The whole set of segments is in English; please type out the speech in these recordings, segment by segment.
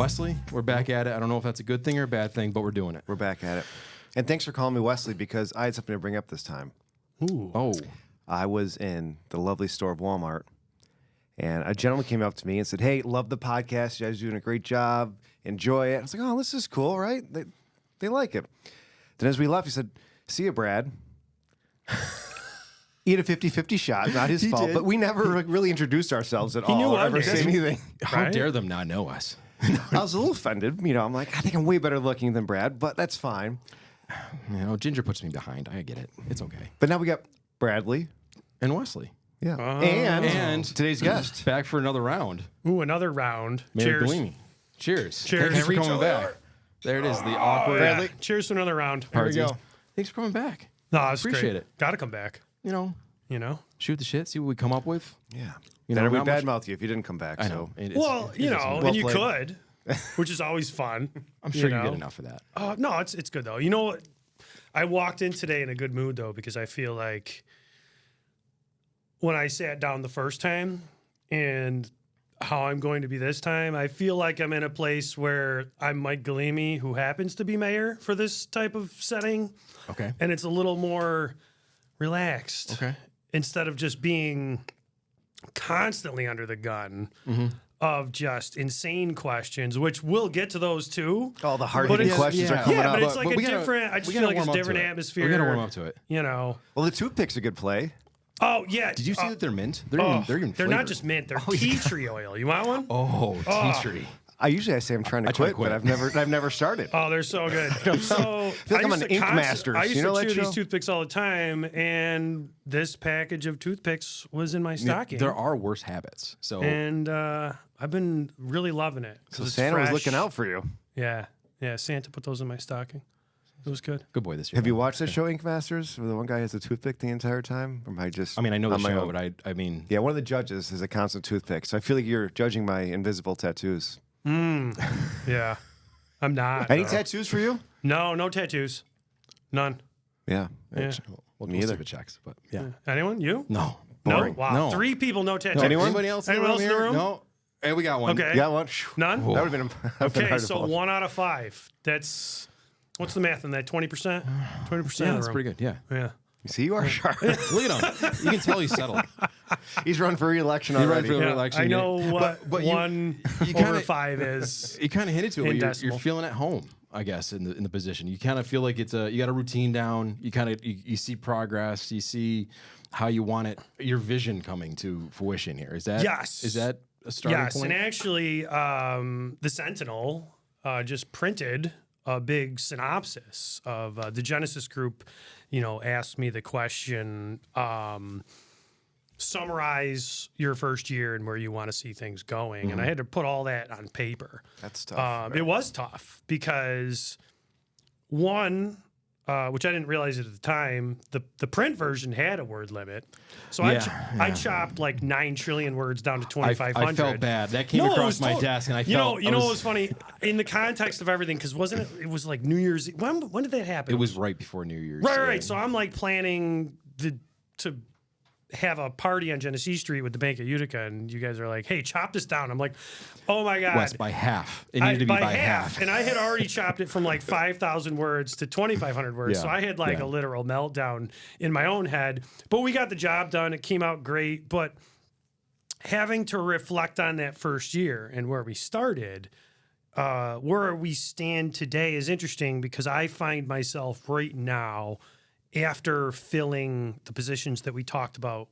Wesley, we're back at it. I don't know if that's a good thing or a bad thing, but we're doing it. We're back at it. And thanks for calling me Wesley, because I had something to bring up this time. Ooh. Oh. I was in the lovely store of Walmart, and a gentleman came up to me and said, "Hey, love the podcast. You guys are doing a great job. Enjoy it." I was like, "Oh, this is cool, right? They like it." Then as we left, he said, "See you, Brad." He had a 50-50 shot, not his fault, but we never really introduced ourselves at all. knew or ever us. said anything. How dare them not know us? I was a little offended. I'm like, I think I'm way better looking than Brad, but that's fine. Ginger puts me behind. I get it. It's okay. But now we got Bradley. And Wesley. Yeah. And today's guest. Back for another round. Ooh, another round. Mayor Cheers. Galime. Cheers. Cheers. Thanks for coming back. There it is. The awkward. Yeah. Cheers to another round. Here we go. Thanks for coming back. No, it's Appreciate great. it. Got to come back. Shoot the shit. See what we come up with. Yeah. You Better know, we not badmouth you if you didn't come back. I know. So. Well, and you played. could, which is always fun. I'm sure you get enough of that. No, it's good though. You know what? I walked in today in a good mood though, because I feel like when I sat down the first time and how I'm going to be this time, I feel like I'm in a place where I'm Mike Galime, who happens to be mayor for this type of setting. Okay. And it's a little more relaxed. Okay. Instead of just being constantly under the gun of just insane questions, which we'll get to those too. All the hard-hitting questions are coming Yeah, up. but it's like a different, I just feel like it's a different atmosphere. We got to warm up to it. Well, the toothpick's a good play. Oh, yeah. Did you see that they're mint? They're even They're not just mint. They're tea tree oil. You want one? tea tree. I say I'm trying to quit, but I've never started. Oh, they're so good. So I feel like I'm an Ink Masters. I used to chew that these show? toothpicks all the time, and this package of toothpicks was in my stocking. There are worse habits. So And I've been really loving it. So It's Santa was fresh. looking out for you. Yeah. Santa put those in my stocking. It was good. good boy this year. Have you watched that show, Ink Masters, where the one guy has a toothpick the entire time? Or am I just? I mean, I know the on my show, own? but I mean, Yeah, one of the judges has a constant toothpick, so I feel like you're judging my invisible tattoos. Yeah. I'm not. Any though. tattoos for you? No tattoos. None. Yeah. Yeah. we'll Me either. see the checks, but yeah. Anyone? You? No. No? Boring. Wow. No. 3 people, no tattoos. Anybody else? Anyone else in the room? No. Hey, we got one. Okay. You got one? None? That would have been. Okay, hard to so follow. 1 out of 5. That's, what's the math on that? 20%? 20% Yeah, of that's the room. pretty good. Yeah. Yeah. You see, you are sharp. Look at him. You can tell he's settled. He's run for re-election He ran already. for Yeah, re-election. I know what but 1 you over kinda- 5 is. You kind of hinted to it. In But you're decimal. feeling at home, I guess, in the position. You kind of feel like you got a routine down. You kind of you see progress. You see how you want it. Your vision coming to fruition here. Is that Yes. Is that a starting Yes, point? and actually, the Sentinel just printed a big synopsis of the Genesis Group. Asked me the question: summarize your first year and where you want to see things going. And I had to put all that on paper. That's tough. It was tough because one. Which I didn't realize at the time, the print version had a word limit. So I chopped like 9 trillion words down to 2,500. I felt bad. That came No, it across was my desk, and I felt. You know what was funny? In the context of everything, because wasn't it? It was like New Year's Eve. When did that happen? It was right before New Year's. right. So I'm like planning to have a party on Genesee Street with the bank at Utica, and you guys are like, "Hey, chop this down." I'm like, "Oh my god!" West by half. It needed to be by half. And I had already chopped it from like 5,000 words to 2,500 words. Yeah, So I had like yeah. a literal meltdown in my own head. But we got the job done. It came out great. But having to reflect on that first year and where we started, where we stand today is interesting because I find myself right now, after filling the positions that we talked about.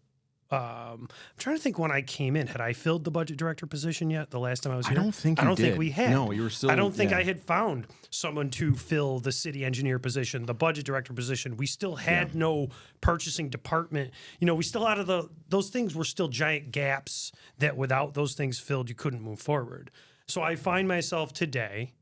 I'm trying to think when I came in. Had I filled the budget director position yet the last time I was here? I don't think we had. No, you were still. I don't think yeah. I had found someone to fill the city engineer position, the budget director position. We still had no purchasing department. We still out of those things were still giant gaps that without those things filled, you couldn't move forward. So I find myself today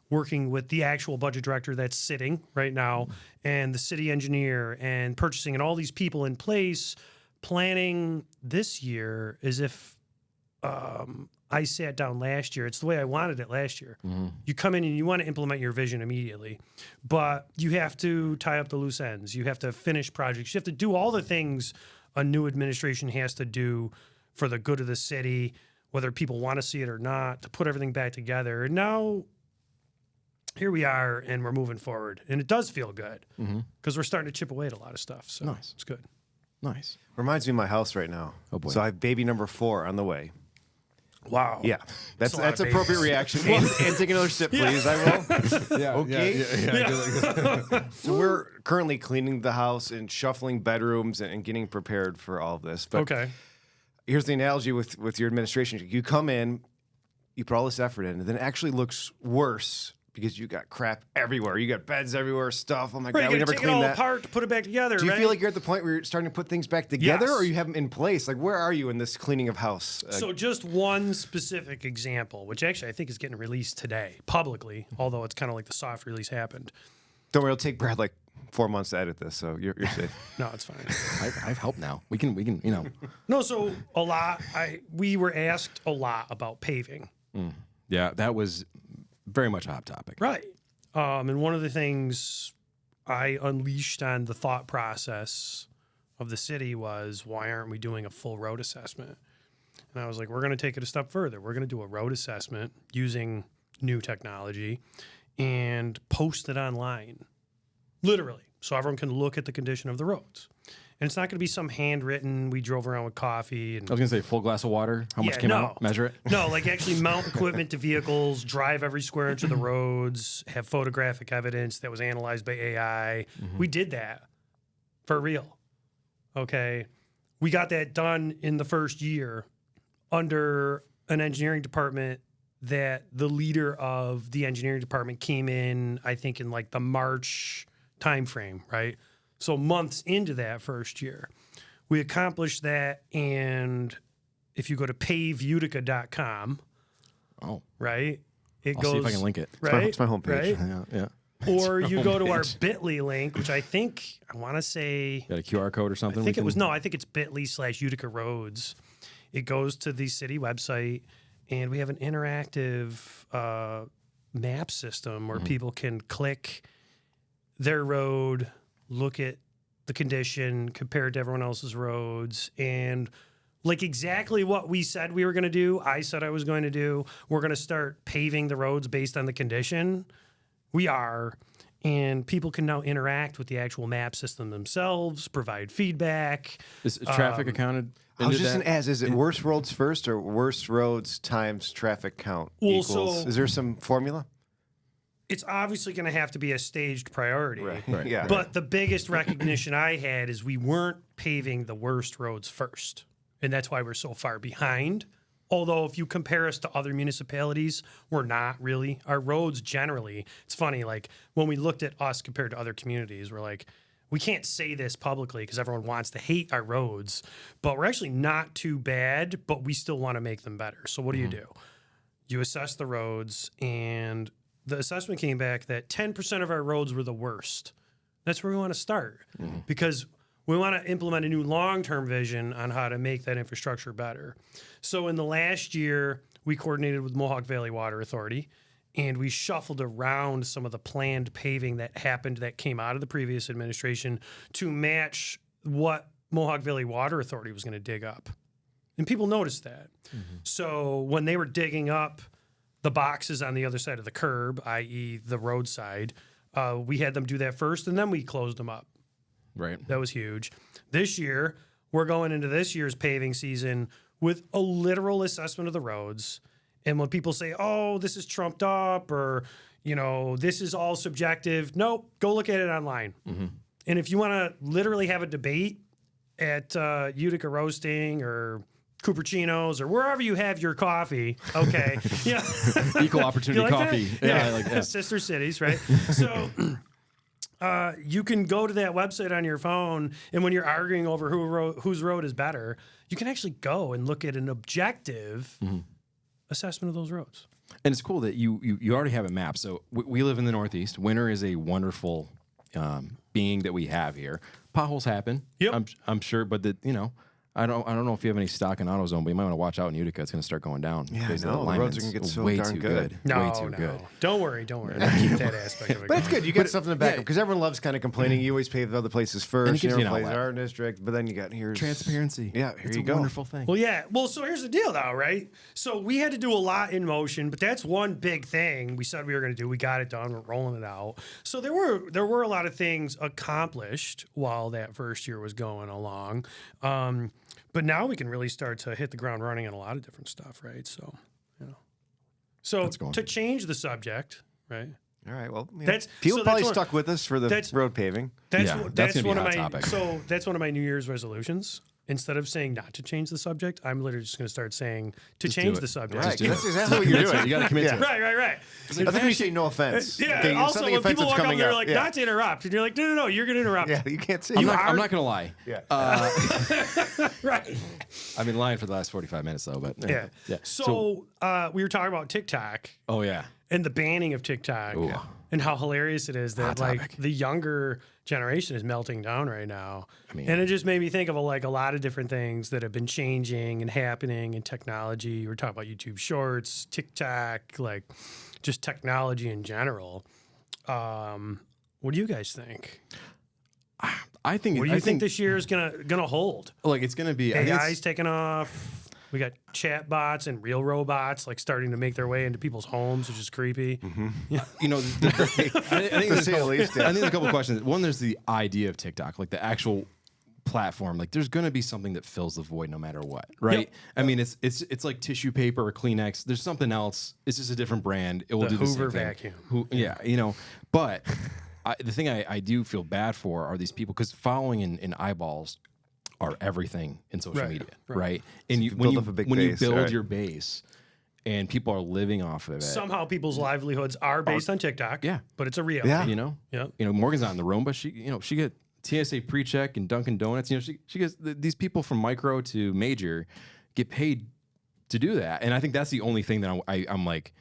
working with the actual budget director that's sitting right now and the city engineer and purchasing and all these people in place, planning this year as if I sat down last year. It's the way I wanted it last year. Mm-hmm. You come in and you want to implement your vision immediately, but you have to tie up the loose ends. You have to finish projects. You have to do all the things a new administration has to do for the good of the city whether people want to see it or not, to put everything back together. And now here we are, and we're moving forward. And it does feel good because we're starting to chip away at a lot of stuff. So Nice. it's good. Nice. Reminds me of my house right now. Oh, boy. So I have baby number 4 on the way. Wow. Yeah, that's a lot of appropriate babies. reaction. And take another sip, please. I will. Yeah. Okay. Yeah. So we're currently cleaning the house and shuffling bedrooms and getting prepared for all of this. But Okay. here's the analogy with your administration. You come in, you put all this effort in, and then it actually looks worse because you got crap everywhere. You got beds everywhere, stuff. Oh my Right, God, you we gotta never take it cleaned all that. apart to put it back together. Do you right? feel like you're at the point where you're starting to put things back together, Yes. or you have them in place? Like, where are you in this cleaning of house? So just one specific example, which actually I think is getting released today publicly, although it's kind of like the soft release happened. Don't worry, it'll take Brad like 4 months to edit this, so you're safe. No, it's fine. I've helped now. We can, you know. No, so a lot. We were asked a lot about paving, Yeah, that was very much a hot topic. right? And one of the things I unleashed on the thought process of the city was, why aren't we doing a full road assessment? And I was like, we're going to take it a step further. We're going to do a road assessment using new technology and post it online, literally, so everyone can look at the condition of the roads. And it's not going to be some handwritten, we drove around with coffee. And I was gonna say full glass of water. How much Yeah, came no. out? Measure it. no, like actually mount equipment to vehicles, drive every square inch of the roads, have photographic evidence that was analyzed by AI. We did that for real. Okay. We got that done in the first year under an engineering department that the leader of the engineering department came in, I think, in like the March timeframe, right? So months into that first year, we accomplished that. And if you go to paveutica.com, Oh, right, it I'll goes see if I can link it. right. It's my homepage. right? Yeah. Or you go to our homepage. Bitly link, which I think I want to say Got a QR code or something? I think it was I think it's bit.ly/Utica Roads. It goes to the city website, and we have an interactive map system where people can click their road, look at the condition compared to everyone else's roads, and like exactly what we said we were going to do. I said I was going to do. We're going to start paving the roads based on the condition. We are. And people can now interact with the actual map system themselves, provide feedback. Is traffic accounted? I was into just that? going to ask, is it worst roads first or worst roads times traffic count Well, equals? so- Is there some formula? It's obviously going to have to be a staged priority. Right. Yeah. But the biggest recognition I had is we weren't paving the worst roads first. And that's why we're so far behind. Although if you compare us to other municipalities, we're not really. Our roads generally, it's funny, like when we looked at us compared to other communities, we're like, we can't say this publicly because everyone wants to hate our roads, but we're actually not too bad, but we still want to make them better. So what do? You assess the roads, and the assessment came back that 10% of our roads were the worst. That's where we want to start because we want to implement a new long-term vision on how to make that infrastructure better. So in the last year, we coordinated with Mohawk Valley Water Authority, and we shuffled around some of the planned paving that happened that came out of the previous administration to match what Mohawk Valley Water Authority was going to dig up. And people noticed that. So when they were digging up the boxes on the other side of the curb, i.e. the roadside, we had them do that first, and then we closed them up. Right. That was huge. This year, we're going into this year's paving season with a literal assessment of the roads. And when people say, oh, this is trumped up or, you know, this is all subjective, nope, go look at it online. And if you want to literally have a debate at Utica Roasting or Cupertino's or wherever you have your coffee, okay. Yeah. Equal opportunity You like that? coffee. Yeah, I like that. Sister cities, right? So you can go to that website on your phone, and when you're arguing over whose road is better, you can actually go and look at an objective assessment of those roads. And it's cool that you already have a map. So we live in the Northeast. Winter is a wonderful being that we have here. Potholes happen. Yep. I'm sure, but I don't know if you have any stock in AutoZone, but you might want to watch out in Utica. It's going to start going down. Yeah, I because know. The roads are going to get so way darn too good. No, way too no. good. Don't worry. I keep that aspect of it. But it's good. You get something to back yeah. up because everyone loves kind of complaining. You always pay the other places first. And it gives you you never an play in outlet. our district, but then you got here's Transparency. Yeah, here it's you a go. wonderful thing. Well, yeah. Well, so here's the deal, though, right? So we had to do a lot in motion, but that's one big thing we said we were going to do. We got it done. We're rolling it out. So there were a lot of things accomplished while that first year was going along. But now we can really start to hit the ground running on a lot of different stuff, right? So, So to change the subject, right? All right. Well, that's people probably one- stuck with us for the road paving. That's Yeah, what- that's that's gonna be one a of hot my topic. so that's one of my New Year's resolutions. Instead of saying not to change the subject, I'm literally just going to start saying to Just do change it. the subject. Right. do it. That's exactly what you're doing. You got to commit to it. Right. I think when you say no offense. Yeah. okay, Also, something when people offensive's walk up, coming they're up. like, yeah. "Not to interrupt," and you're like, "No, you're going to interrupt." Yeah, you can't say I'm that. not going to lie. Yeah. Right. I've been lying for the last 45 minutes, though. But Yeah. yeah. So we were talking about TikTok Oh yeah. and the banning of TikTok Ooh. and how hilarious it is that Hot like topic. the younger generation is melting down right now. mean- and it just made me think of a lot of different things that have been changing and happening in technology. We're talking about YouTube Shorts, TikTok, like just technology in general. What do you guys think? I think. What do you think this year is gonna hold? Like it's going to be. I think it's- AI's taking off. We got chat bots and real robots like starting to make their way into people's homes, which is creepy. you know, I think there's say the least, yeah. I think there's a couple of questions. One, there's the idea of TikTok, like the actual platform. Like, there's going to be something that fills the void, no matter what, right? Yep. I mean, it's like tissue paper or Kleenex. There's something else. It's just a different brand. It will The do the Hoover same thing. vacuum. Yeah, but the thing I do feel bad for are these people because following in eyeballs are everything in social Right, media, right. right? And you build up a big when base, you build right. your base, and people are living off of it. Somehow people's livelihoods are based on TikTok. Yeah. But it's a reality. Yeah. Yep. Morgan's not in the room, but she get TSA pre-check and Dunkin' Donuts. She gets these people from micro to major get paid to do that, and I think that's the only thing that I'm like,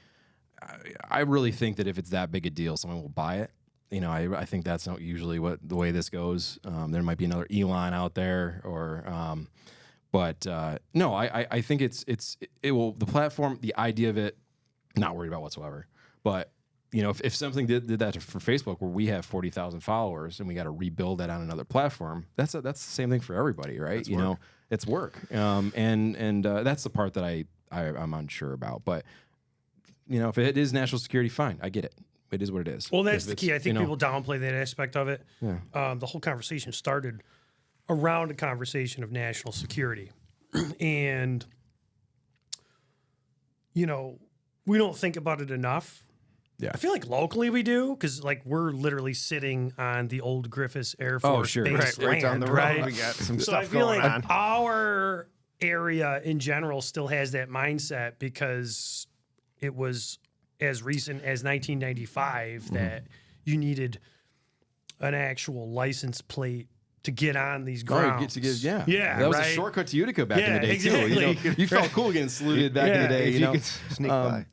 I really think that if it's that big a deal, someone will buy it. I think that's not usually the way this goes. There might be another Elon out there, or, but no, I think it will, the platform, the idea of it, not worried about whatsoever. But if something did that for Facebook, where we have 40,000 followers and we got to rebuild that on another platform, that's the same thing for everybody, right? It's work, and that's the part that I'm unsure about. But if it is national security, fine, I get it. It is what it is. Well, that's If the it's, key. I think people downplay that aspect of it. Yeah. The whole conversation started around a conversation of national security. And, we don't think about it enough. Yeah. I feel like locally we do because, we're literally sitting on the old Griffiths Air Force sure. Base Right down land, the road, right? we got some So I stuff feel going like on. our area in general still has that mindset because it was as recent as 1995 that you needed an actual license plate to get on these grounds. Yeah. Yeah, That was a right? shortcut to Utica back in the day, exactly. too. You felt cool getting saluted back in the day. If you could sneak by.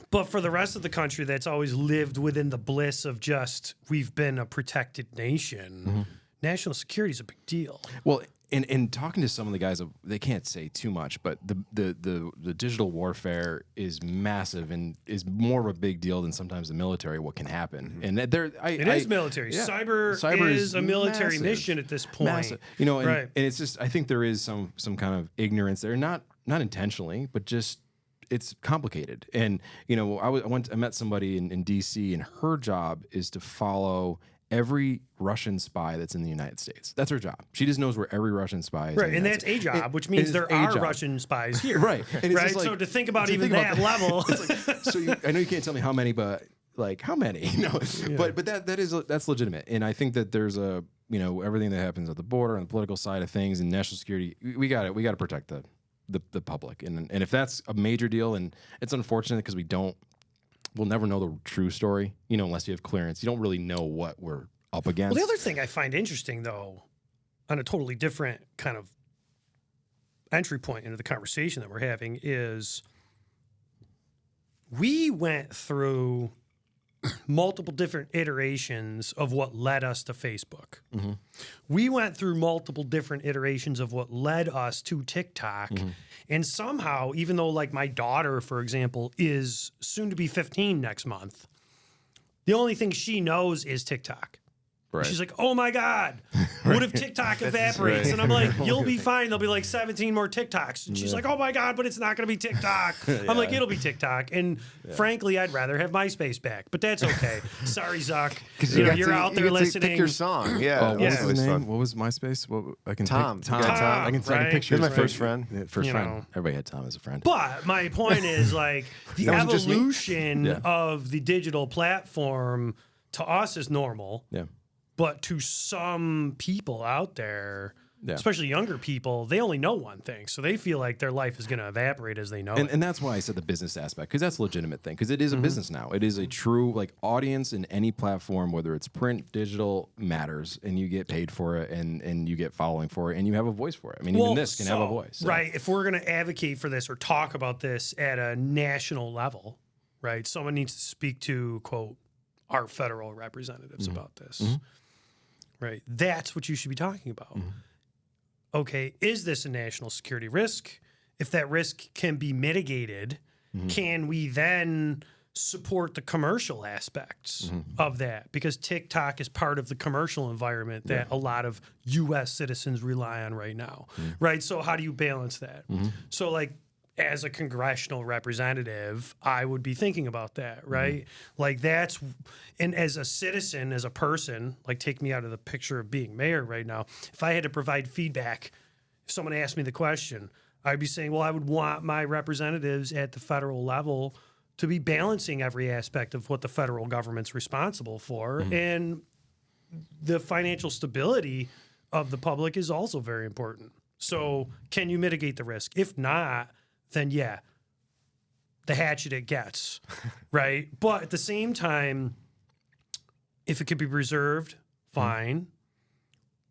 But for the rest of the country that's always lived within the bliss of just we've been a protected nation, national security is a big deal. Well, and talking to some of the guys, they can't say too much, but the digital warfare is massive and is more of a big deal than sometimes the military. What can happen, and It is military. yeah. Cyber is a military massive. mission at this point. Massive. And it's just I think there is some kind of ignorance there, not intentionally, but just it's complicated. And I met somebody in DC, and her job is to follow every Russian spy that's in the United States. That's her job. She just knows where every Russian spy is. Right, in the and United that's a States. job, which means It is there a are job. Russian spies here. Right. And it's right. just like- So to think about to even think about that level, So I know you can't tell me how many, but how many? But that's legitimate, and I think that there's everything that happens at the border and the political side of things and national security. We got to protect the public, and if that's a major deal, and it's unfortunate because we'll never know the true story, unless you have clearance. You don't really know what we're up against. Well, the other thing I find interesting, though, on a totally different kind of entry point into the conversation that we're having, is we went through multiple different iterations of what led us to Facebook. We went through multiple different iterations of what led us to TikTok. And somehow, even though like my daughter, for example, is soon to be 15 next month, the only thing she knows is TikTok. Right. She's like, oh my God, what if TikTok evaporates? And I'm like, you'll be fine. There'll be like 17 more TikToks. And she's like, oh my God, but it's not going to be TikTok. I'm like, it'll be TikTok. And frankly, I'd rather have MySpace back, but that's okay. Sorry, Zuck. You're out there listening. Pick your song. Yeah. Oh, what was always his name? fun. What was MySpace? I can Tom. Pick, Tom. You got Tom, I can right? picture He's my his first friend. Yeah, first You friend. know. Everybody had Tom as a friend. But my point is like the That wasn't just me. evolution Yeah. of the digital platform to us is normal. Yeah. But to some people out there, Yeah. especially younger people, they only know one thing. So they feel like their life is going to evaporate as they know it. And that's why I said the business aspect, because that's a legitimate thing, because it is a business now. It is a true like audience in any platform, whether it's print, digital, matters, and you get paid for it, and you get following for it, and you have a voice for it. I mean, even this can have a voice. So. Right. If we're going to advocate for this or talk about this at a national level, right, someone needs to speak to, quote, our federal representatives about this. Right. That's what you should be talking about. Okay. Is this a national security risk? If that risk can be mitigated, can we then support the commercial aspects of that? Because TikTok is part of the commercial environment that a lot of U.S. citizens rely on right now. Right. So how do you balance that? So like, as a congressional representative, I would be thinking about that, right? Like that's, and as a citizen, as a person, like take me out of the picture of being mayor right now. If I had to provide feedback, if someone asked me the question, I'd be saying, well, I would want my representatives at the federal level to be balancing every aspect of what the federal government's responsible for. And the financial stability of the public is also very important. So can you mitigate the risk? If not, then yeah, the hatchet it gets, right? But at the same time, if it could be preserved, fine.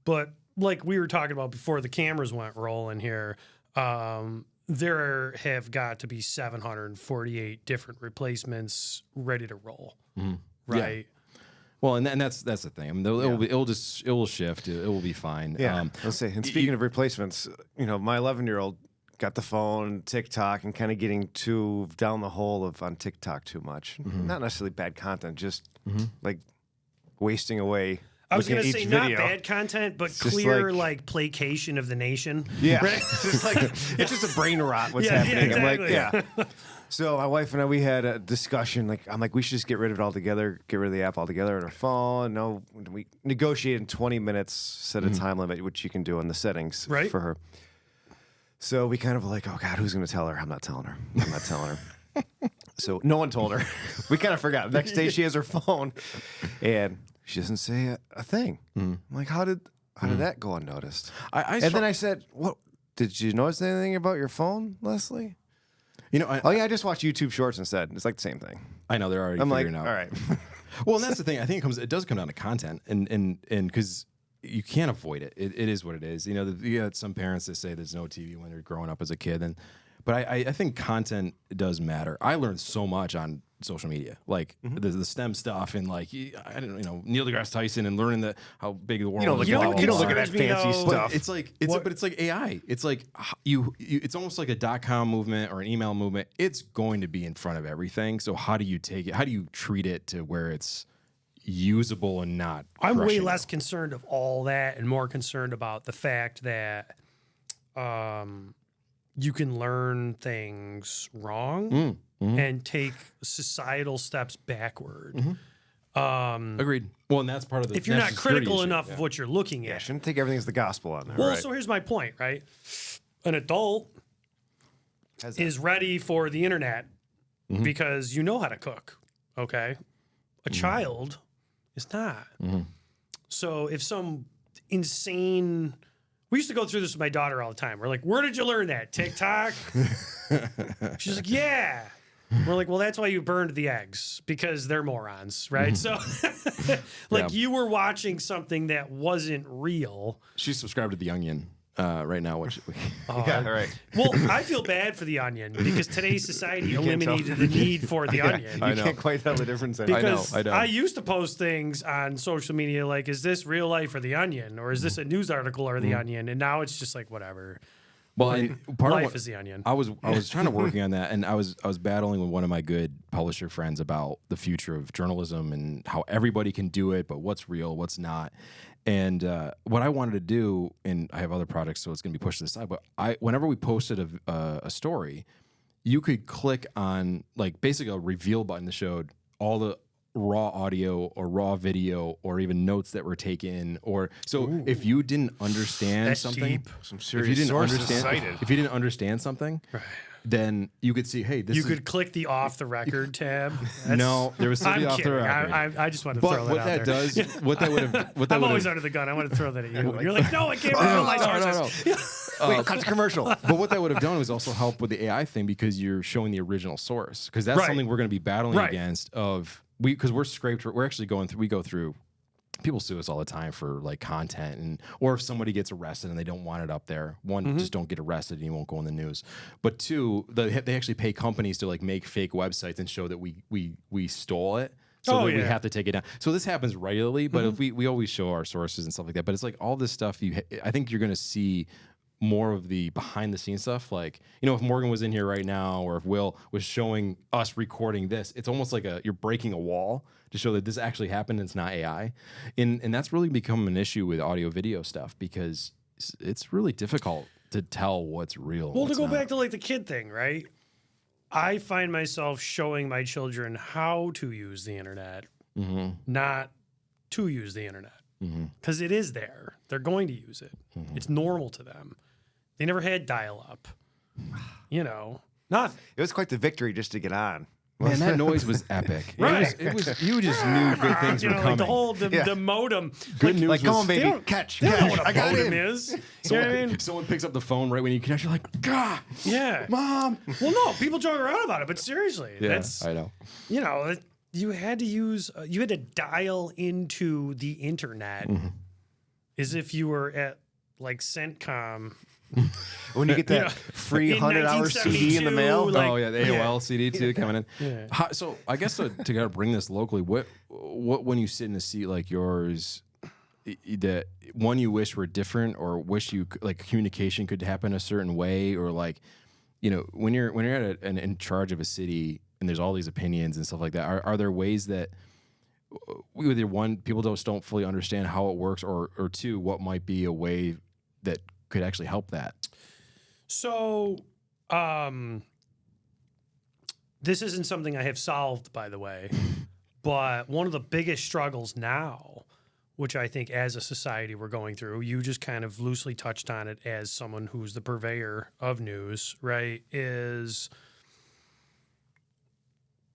But like we were talking about before the cameras went rolling here, there have got to be 748 different replacements ready to roll, right? Well, and that's the thing. I mean, it will shift. It will be fine. Yeah. Let's say. And speaking of replacements, my 11-year-old got the phone, TikTok, and kind of getting too down the hole on TikTok too much. Not necessarily bad content, just like wasting away. I was going to say not bad content, but clear like placation of the nation. Yeah, it's just a brain rot. What's happening? Exactly. I'm like, So my wife and I, we had a discussion. Like, I'm like, we should just get rid of it altogether. Get rid of the app altogether on our phone. No, we negotiated in 20 minutes, set a time limit, which you can do in the settings for her. So we kind of like, oh God, who's going to tell her? I'm not telling her. I'm not telling her. So no one told her. We kind of forgot. The next day she has her phone, and she doesn't say a thing. I'm like, how did that go unnoticed? Then I said, what? Did you notice anything about your phone, Leslie? I just watch YouTube Shorts instead. It's like the same thing. I know they're already I'm like, figuring out. all right. Well, and that's the thing. I think it does come down to content, and because you can't avoid it. It is what it is. You got some parents that say there's no TV when they're growing up as a kid, but I think content does matter. I learned so much on social media, like the STEM stuff, and like I don't know, Neil deGrasse Tyson, and learning how big the world is. You don't look at that fancy stuff. But it's like AI. It's like it's almost like a .com movement or an email movement. It's going to be in front of everything. So how do you take it? How do you treat it to where it's usable and not? I'm way less concerned of all that and more concerned about the fact that you can learn things wrong and take societal steps backward. Agreed. Well, and that's part of the. If you're not critical enough of what you're looking at, Shouldn't take everything as the gospel on there. well, so here's my point, right? An adult is ready for the internet because you know how to cook, okay? A child is not. So if some insane... We used to go through this with my daughter all the time. We're like, where did you learn that? TikTok? She's like, yeah. We're like, well, that's why you burned the eggs, because they're morons, right? So, you were watching something that wasn't real. She subscribed to The Onion right now. Which Yeah, right. Well, I feel bad for the Onion because today's society eliminated the need for the Onion. You can't quite tell the difference anymore. Because I know. I used to post things on social media like, is this real life or the Onion? Or is this a news article or the Onion? And now it's just like, whatever. Well, and part Life of what, is the Onion. I was trying to working on that, and I was battling with one of my good publisher friends about the future of journalism and how everybody can do it, but what's real, what's not. And what I wanted to do, and I have other projects, so it's going to be pushed to the side. But whenever we posted a story, you could click on like basically a reveal button that showed all the raw audio or raw video or even notes that were taken. Or so if you didn't understand That's something, deep. Some if serious you didn't sources understand, cited. if you didn't understand something, then you could see, hey, this You is could click the off the record tab. no, there was somebody I'm off the kidding. record. I just wanted to But throw that what out that there. does, what that would have, what that I'm would always have, under the gun. I want to throw that at you. You're like, no, I can't no, reveal my no, sources. no. Wait, cut the commercial. But what that would have done was also help with the AI thing because you're showing the original source because that's Right. something we're going to be battling Right. against. Because we're scraped. We're actually we go through. People sue us all the time for like content or if somebody gets arrested and they don't want it up there. One, just don't get arrested and you won't go in the news. But two, they actually pay companies to like make fake websites and show that we stole it. So that we have to take it down. So this happens regularly, but if we always show our sources and stuff like that. But it's like all this stuff. I think you're going to see more of the behind the scenes stuff. Like, if Morgan was in here right now or if Will was showing us recording this, it's almost like you're breaking a wall to show that this actually happened and it's not AI. And that's really become an issue with audio video stuff because it's really difficult to tell what's real. Well, to what's go not. back to like the kid thing, right? I find myself showing my children how to use the internet, not to use the internet. Because it is there. They're going to use it. It's normal to them. They never had dial-up. Nothing. It was quite the victory just to get on. Man, that noise was epic. Right. It was you just knew good things were coming. Like the whole the modem. Good news Like, come was- on, They baby, don't- catch. They don't know what I a got modem in. is. You know what I mean? Someone picks up the phone right when you connect. You're like, "Gah, Yeah. Mom." Well, no, people joke around about it, but seriously, that's I know. you had to use you had to dial into the internet as if you were at like Centcom. When you get that free in $100 CD in the mail. 1972, like- Oh yeah, the AOL CD too coming in. Yeah. So I guess to kind of bring this locally, what when you sit in a seat like yours, that one you wish were different, or wish you like communication could happen a certain way, or like when you're in charge of a city and there's all these opinions and stuff like that, are there ways that either one, people don't fully understand how it works, or two, what might be a way that could actually help that? So, this isn't something I have solved, by the way, but one of the biggest struggles now, which I think as a society we're going through, you just kind of loosely touched on it as someone who's the purveyor of news, right, is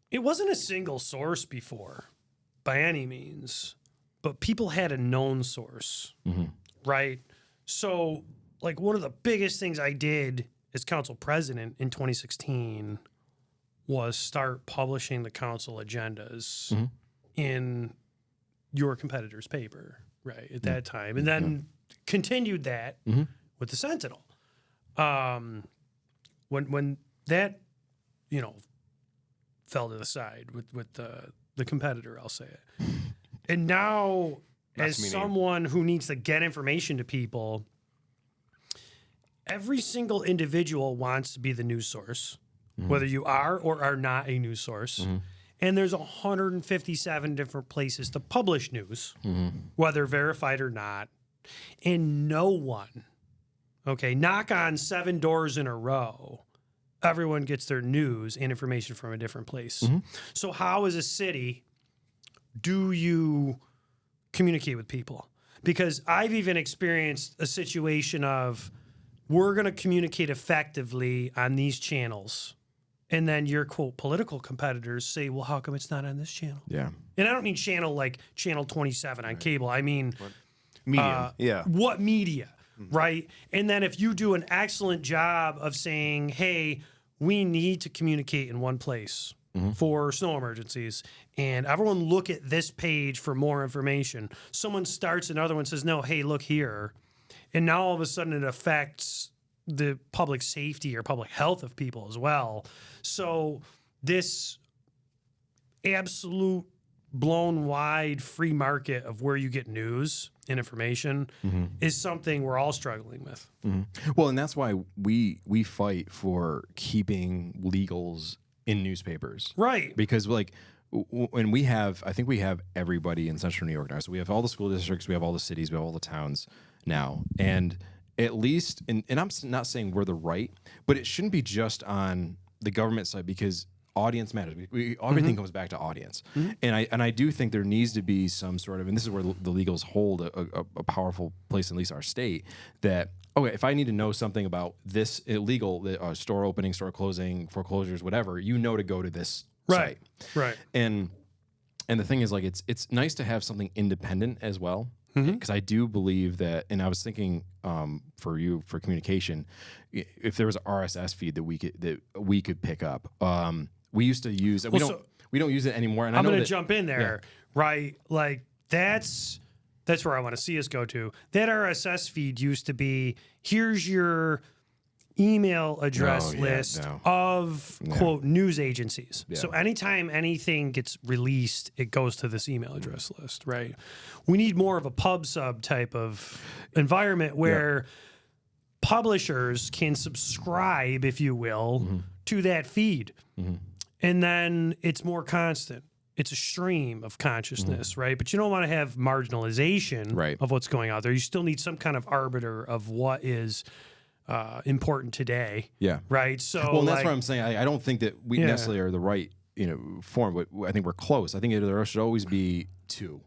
it wasn't a single source before by any means, but people had a known source, right? So, like, one of the biggest things I did as council president in 2016 was start publishing the council agendas in your competitor's paper, right, at that time. And then continued that with the Sentinel. When that, fell to the side with the competitor, I'll say it. And now, as someone who needs to get information to people, every single individual wants to be the news source, whether you are or are not a news source. And there's 157 different places to publish news, whether verified or not. And no one, knock on 7 doors in a row, everyone gets their news and information from a different place. So how, as a city, do you communicate with people? Because I've even experienced a situation of, we're going to communicate effectively on these channels. And then your, quote, political competitors say, well, how come it's not on this channel? Yeah. And I don't mean channel like channel 27 on cable. I mean, Medium. what media, right? And then if you do an excellent job of saying, hey, we need to communicate in one place for snow emergencies, and everyone look at this page for more information. Someone starts another one, says, no, hey, look here. And now all of a sudden it affects the public safety or public health of people as well. So this absolute blown wide free market of where you get news and information is something we're all struggling with. Well, and that's why we fight for keeping legals in newspapers. Right. Because like when I think we have everybody in Central New York now. So we have all the school districts, we have all the cities, we have all the towns now. And at least, and I'm not saying we're the right, but it shouldn't be just on the government side because audience matters. Everything comes back to audience. And I do think there needs to be some sort of, and this is where the legals hold a powerful place in at least our state, that, okay, if I need to know something about this illegal, store opening, store closing, foreclosures, whatever, to go to this site. Right. And the thing is, like, it's nice to have something independent as well. Because I do believe that, and I was thinking for communication, if there was an RSS feed that we could pick up. We used to use it. We don't use it anymore. And I'm going to jump in there, right? Like that's where I want to see us go to. That RSS feed used to be, here's your email address list of quote news agencies. So anytime anything gets released, it goes to this email address list, right? We need more of a pub sub type of environment where publishers can subscribe, if you will, to that feed. And then it's more constant. It's a stream of consciousness, right? But you don't want to have marginalization of what's going out there. You still need some kind of arbiter of what is important today. Right. So, well, and that's what I'm saying. I don't think that we necessarily are the right, form, but I think we're close. I think there should always be two.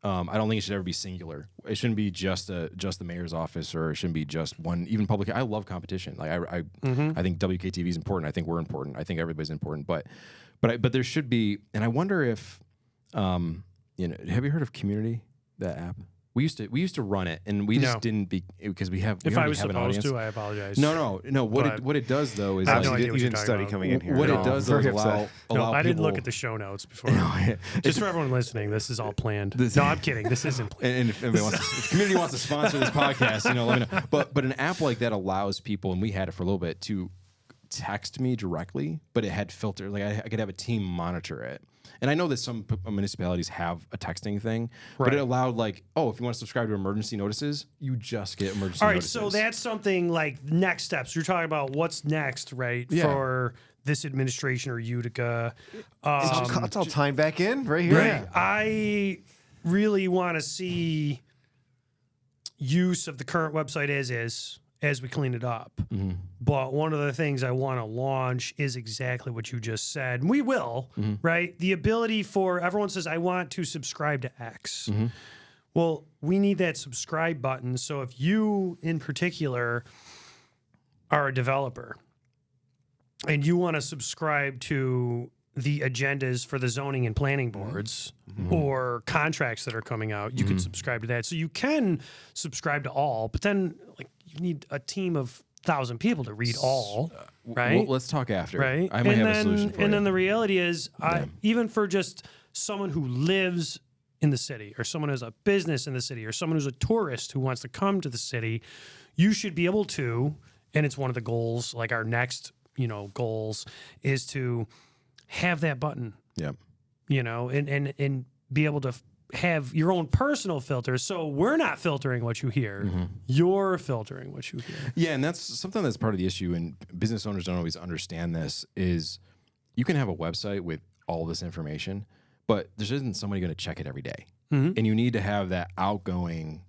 I don't think it should ever be singular. It shouldn't be just the mayor's office, or it shouldn't be just one. Even public. I love competition. Like I think WKTV is important. I think we're important. I think everybody's important. But there should be. And I wonder if, have you heard of Community, that app? We used to run it, and we just didn't because we have. If I was have an supposed audience. to, I apologize. No. What it does though is I have no like, idea what you you're didn't talking study about. coming in here. what at it all. does though is Very upset. allow I didn't look people- at the show notes before. Just for everyone listening, this is all planned. No, I'm kidding. This isn't planned. And if anybody if community wants to sponsor this podcast, let me know. But an app like that allows people, and we had it for a little bit, to text me directly, but it had filter. Like I could have a team monitor it. And I know that some municipalities have a texting thing, but it allowed like, if you want to subscribe to emergency notices, you just get emergency notices. So that's something like next steps. You're talking about what's next, right? Yeah. For this administration or Utica. It's all tying back in right here. Right. I really want to see use of the current website as we clean it up. But one of the things I want to launch is exactly what you just said. We will, right? The ability for everyone says, I want to subscribe to X. Well, we need that subscribe button. So if you in particular are a developer and you want to subscribe to the agendas for the zoning and planning boards or contracts that are coming out, you can subscribe to that. So you can subscribe to all, but then like you need a team of 1,000 people to read all, right? Well, let's talk after. Right. I might have a solution for you. And then the reality is, even for just someone who lives in the city, or someone who has a business in the city, or someone who's a tourist who wants to come to the city, you should be able to, and it's one of the goals, like our next, goals is to have that button, and be able to have your own personal filters. So we're not filtering what you hear. You're filtering what you hear. Yeah, and that's something that's part of the issue, and business owners don't always understand this, is you can have a website with all this information, but there isn't somebody going to check it every day. And you need to have that outgoing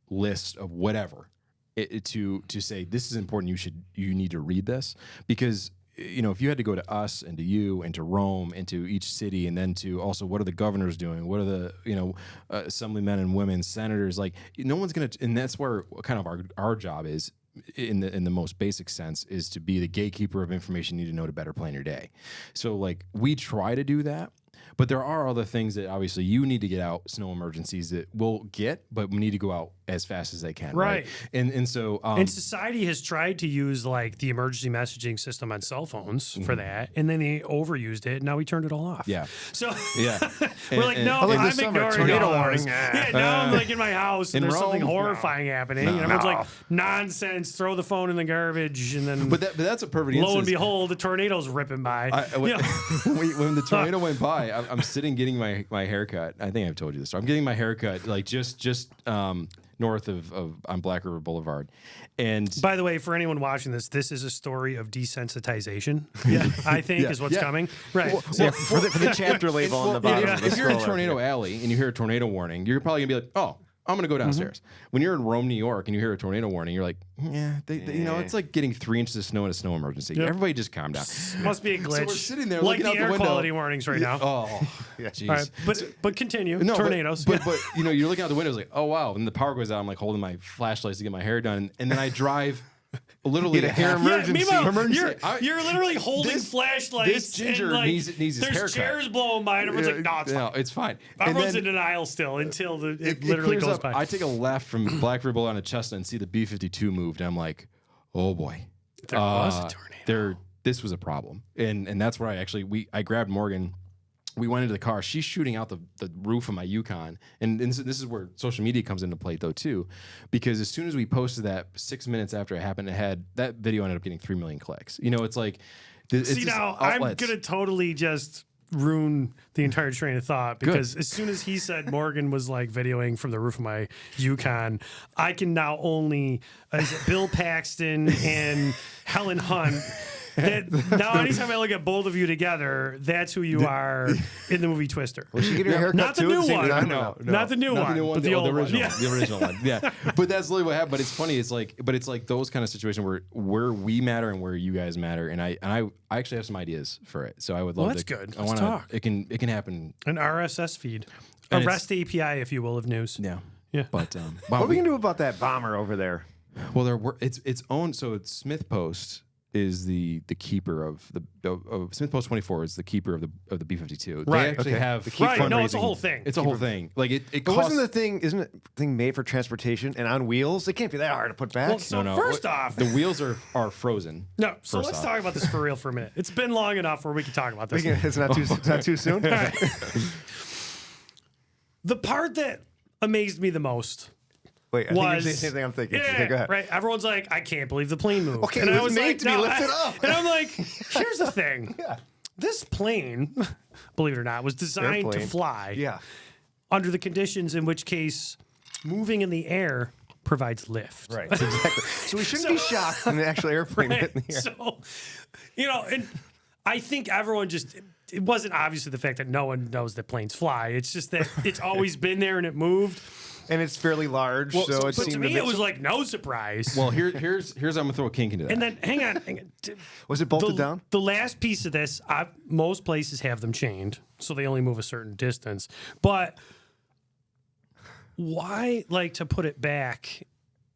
list of whatever to say, this is important, you need to read this. Because if you had to go to us and to you and to Rome and to each city, and then to also what are the governors doing, what are the assemblymen and women, senators, like no one's gonna, and that's where kind of our job is in the most basic sense, is to be the gatekeeper of information you need to know to better plan your day. So like we try to do that, but there are other things that obviously you need to get out, snow emergencies that we'll get, but we need to go out as fast as they can. Right. And so And society has tried to use like the emergency messaging system on cell phones for that, and then they overused it. And now we turned it all off. Yeah. So Yeah. we're like, no, like I'm this summer, ignoring tornado all warning. this. Yeah, now I'm like in my house and In there's something Rome? horrifying happening, and everyone's like, nonsense. Throw the phone in the garbage, and then but that's a perfect lo instance. and behold, the tornado's ripping by. When, You know? when the tornado went by, I'm sitting getting my haircut. I think I've told you this. I'm getting my haircut like just north of on Black River Boulevard, and By the way, for anyone watching this is a story of desensitization. Yeah, I think is what's coming. Right. Yeah, for the chapter label on the bottom. of the if you're in scroller. Tornado Alley and you hear a tornado warning, you're probably gonna be like, oh, I'm gonna go downstairs. When you're in Rome, New York, and you hear a tornado warning, you're like, yeah, you know, it's like getting 3 inches of snow in a snow emergency. Yep. Everybody just calm down. Must be a glitch. So we're sitting there like looking the out the air window. quality warnings right now. Oh, jeez. All right, but continue. No, Tornadoes. But you know, you're looking out the window, it's like, oh wow, and the power goes out. I'm like holding my flashlights to get my hair done, and then I drive literally Get a a hair half- emergency. Meanwhile, Emergency. you're literally holding This flashlights. ginger and, like, needs his there's haircut. chairs blowing by, and everyone's like, no, it's fine. No, it's fine. And Everyone's then in denial still until it it literally clears goes up. by. I take a left from Black River Boulevard on Chestnut and see the B-52 moved, and I'm like, oh boy, There was a tornado. This was a problem, and that's where I grabbed Morgan. We went into the car. She's shooting out the roof of my Yukon. And this is where social media comes into play, though, too. Because as soon as we posted that 6 minutes after it happened, that video ended up getting 3 million clicks. You know, it's like... See, now, I'm going to totally just ruin the entire train of thought because as soon as he said Morgan was like videoing from the roof of my Yukon, I can now only... is it Bill Paxton and Helen Hunt... now, anytime I look at both of you together, that's who you are in the movie Twister. Well, she get her haircut Not the too at new same one. time? No. Not the new Not one, the new one, but the the old one. original, Yeah. the original one. Yeah, but that's literally what happened. But it's funny. It's like those kind of situations where we matter and where you guys matter. And I actually have some ideas for it. So I would love. Well, that's to, good. I Let's want talk. to. It can happen. An RSS feed, a And REST API, if you will, of news. Yeah. Yeah. But What are we gonna do about that bomber over there? well, it's own. So it's Smith Post is the keeper of Smith Post 24 is the keeper of the B-52. Right. They actually Okay. have Right. No, it's a fundraising. whole thing. It's a whole thing. Like it But costs. wasn't the thing? Isn't it thing made for transportation and on wheels? It can't be that hard to put back. Well, so first off, the wheels are frozen. no. So first let's off. talk about this for real for a minute. It's been long enough where we can talk about this. it's not too soon. All right. The part that amazed me the most Wait, I think you're was saying the same thing I'm thinking. Yeah, Okay, go ahead. right. Everyone's like, I can't believe the plane moved. Okay, and it I was was made like, to be no, lifted up. And I'm like, here's the thing. This plane, believe it or not, was designed Airplane. to fly Yeah. under the conditions in which case moving in the air provides lift. Right. Exactly. So we shouldn't be shocked when the actual airplane hit in the air. So, you know, and I think everyone just, it wasn't obviously the fact that no one knows that planes fly. It's just that it's always been there and it moved. And it's fairly large, so it But seemed to a me, bit. it was like no surprise. Well, here's I'm gonna throw a kink into that. And then, hang on. Was it bolted down? The last piece of this, most places have them chained, so they only move a certain distance. But why, like, to put it back?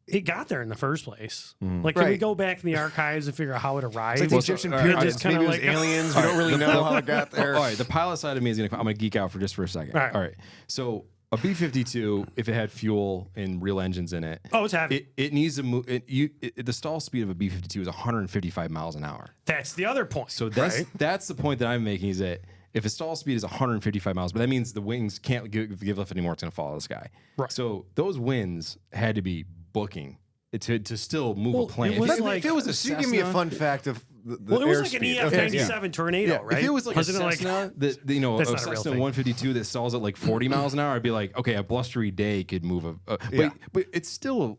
It got there in the first place. Like, can we Right. go back in the archives and figure out how it arrived? It's like the Egyptian all right, pyramids. just kinda Maybe it was like- aliens. We don't really know how it got there. All right, the pilot side of me is I'm gonna geek out for just a second. All right. So a B-52, if it had fuel and real engines in it, Oh, it's heavy. it needs to move. The stall speed of a B-52 is 155 miles an hour. That's the other point. So that's right? that's the point that I'm making is that if a stall speed is 155 miles, but that means the wings can't give lift anymore. It's going to fall out of the sky. Right. So those winds had to be booking to still move Well, a plane. it was if, like- if it was a So you give me a Cessna- fun fact of the Well, it was like an airspeed. EF-97 tornado, Yeah, right? if it was like Wasn't a it Cessna, that you know, a That's not a real Cessna thing. 152 that stalls at like 40 miles an hour, I'd be like, okay, a blustery day could move Yeah. but it still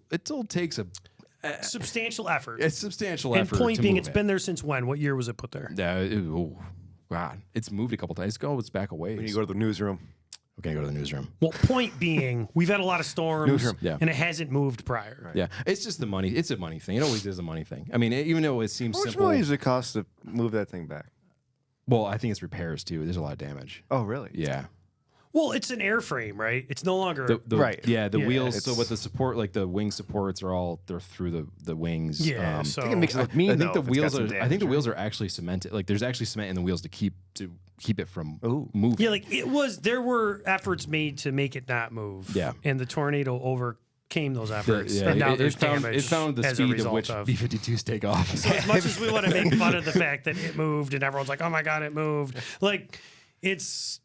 takes a substantial effort. substantial And effort. point to being, move it's it. been there since when? What year was it put there? Oh, God, it's moved a couple times. It's back away. When you go to the newsroom. We're gonna go to the newsroom. Well, point being, we've had a lot of storms, Newsroom. Yeah. and it hasn't moved prior. Yeah, it's just the money. It's a money thing. It always is a money thing. I mean, even though it seems How much simple. money does it cost to move that thing back? Well, I think it's repairs too. There's a lot of damage. Oh, really? Yeah. Well, it's an airframe, right? It's no longer. Right. Yeah, the Yeah, wheels. So it's- with the support, like the wing supports they're through the wings. Yeah, so- I think it makes it look mean. I think though, the if it's got wheels some are. I damage, think the right? wheels are actually cemented. Like there's actually cement in the wheels to keep it from moving. Yeah, like it was. There were efforts made to make it not move. Yeah. and the tornado came those efforts. Yeah, and now it there's found, damage it found the as a speed at result which of. B-52s take off. So as much as we want to make fun of the fact that it moved and everyone's like, oh my God, it moved. Like, it's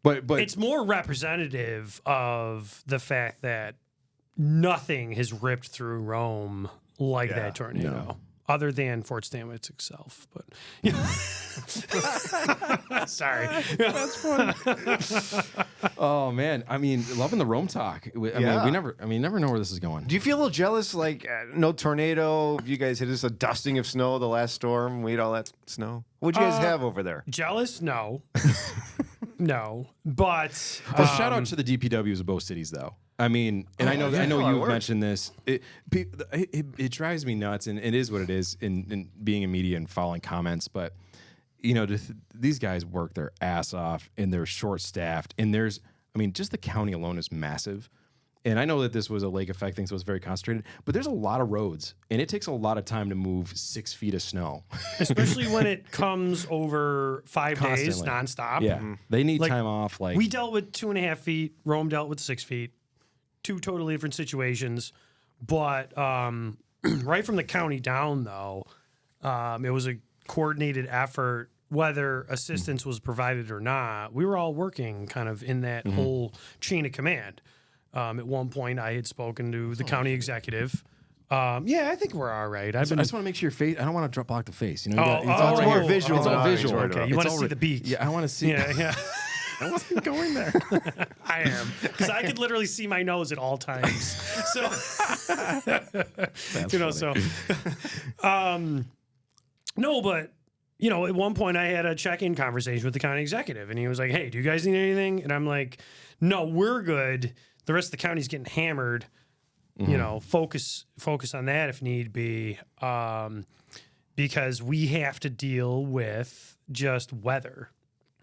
But more representative of the fact that nothing has ripped through Rome like that tornado. No. Other than Fort Stanwix itself, but sorry. That's fun. oh man, I mean, loving the Rome talk. I Yeah. mean, we never know where this is going. Do you feel a little jealous? Like, no tornado. You guys had just a dusting of snow the last storm. We had all that snow. What'd you guys have over there? Jealous? No. No. But Well, shout out to the DPWs of both cities, though. I mean, and I know yeah, a lot of you've work. mentioned this. It drives me nuts, and it is what it is in being in media and following comments. But you know, these guys work their ass off, and they're short staffed. And just the county alone is massive. And I know that this was a lake effect thing, so it's very concentrated. But there's a lot of roads, and it takes a lot of time to move 6 feet of snow. especially when it comes over 5 days Constantly. nonstop. Yeah, they need Like, time off. Like We dealt with 2.5 feet. Rome dealt with 6 feet. Two totally different situations. But right from the county down, though, it was a coordinated effort. Whether assistance was provided or not, we were all working kind of in that whole chain of command. At one point, I had spoken to the county executive. Yeah, I think we're all right. I just want to make sure your face. I don't want to block the face. You know, Oh, it's all oh, right more here. visual It's all than visual. audio. Okay, you It's want to all see right. the beak. Yeah, I want to see. Yeah. I wasn't going there. I am, because I could literally see my nose at all times. So, no, but at one point I had a check-in conversation with the county executive, and he was like, "Hey, do you guys need anything?" And I'm like, "No, we're good. The rest of the county's getting hammered. Focus on that if need be, because we have to deal with just weather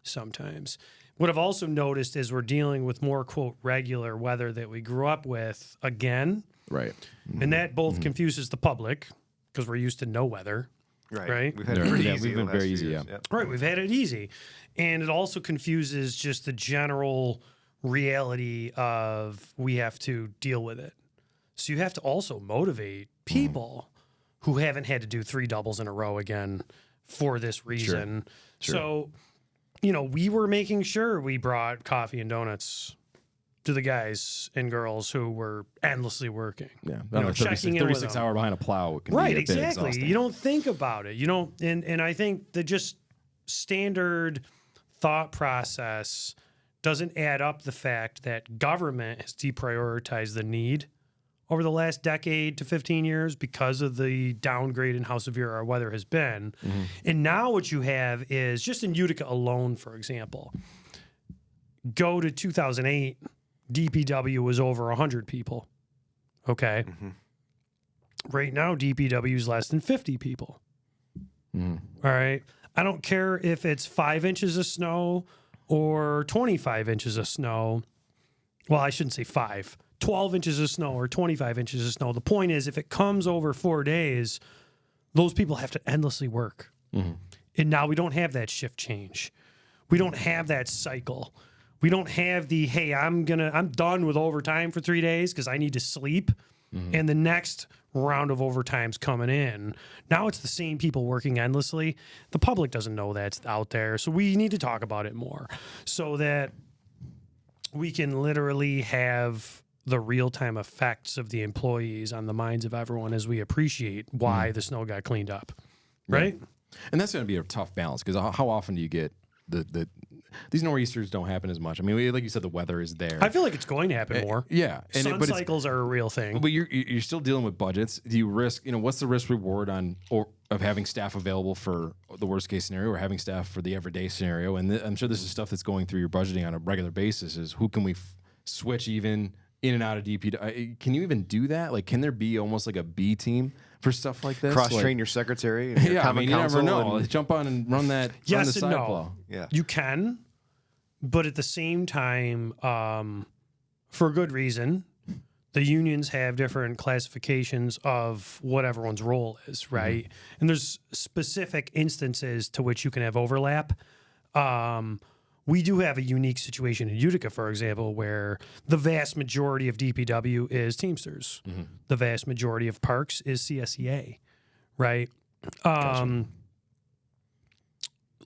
sometimes." What I've also noticed is we're dealing with more, quote, regular weather that we grew up with again. Right. And that both confuses the public because we're used to no weather. Right. We've had it pretty Yeah, easy. we've been the last very few easy, years. yeah. Yep. Right. We've had it easy. And it also confuses just the general reality of we have to deal with it. So you have to also motivate people who haven't had to do 3 doubles in a row again for this reason. Sure. So, we were making sure we brought coffee and donuts to the guys and girls who were endlessly working. Yeah. Checking in with 36 them. hour behind a plow. Can Right, be a bit exactly. exhausting. You don't think about it. You don't, and I think the just standard thought process doesn't add up the fact that government has deprioritized the need over the last decade to 15 years because of the downgrade in how severe our weather has been. And now what you have is just in Utica alone, for example, go to 2008, DPW was over 100 people. Okay. Right now, DPW is less than 50 people. All right. I don't care if it's 5 inches of snow or 25 inches of snow. Well, I shouldn't say 5. 12 inches of snow or 25 inches of snow. The point is, if it comes over 4 days, those people have to endlessly work. And now we don't have that shift change. We don't have that cycle. We don't have the, hey, I'm done with overtime for 3 days because I need to sleep. And the next round of overtime's coming in. Now it's the same people working endlessly. The public doesn't know that's out there. So we need to talk about it more so that we can literally have the real-time effects of the employees on the minds of everyone as we appreciate why the snow got cleaned up, right? And that's going to be a tough balance because how often do you get these nor'easters don't happen as much. I mean, like you said, the weather is there. I feel like it's going to happen more. Yeah, Sun but cycles are a real thing. But you're still dealing with budgets. Do you risk? What's the risk reward of having staff available for the worst case scenario or having staff for the everyday scenario? And I'm sure this is stuff that's going through your budgeting on a regular basis. Is who can we switch even in and out of DP? Can you even do that? Like, can there be almost like a B team for stuff like this? Cross-train your secretary. And your Yeah, I common mean, you never counsel know. and- Jump on and run that. Yes run the and side no. plow. Yeah. You can, but at the same time, for good reason, the unions have different classifications of what everyone's role is, right? And there's specific instances to which you can have overlap. we do have a unique situation in Utica, for example, where the vast majority of DPW is Teamsters. The vast majority of parks is CSEA, right?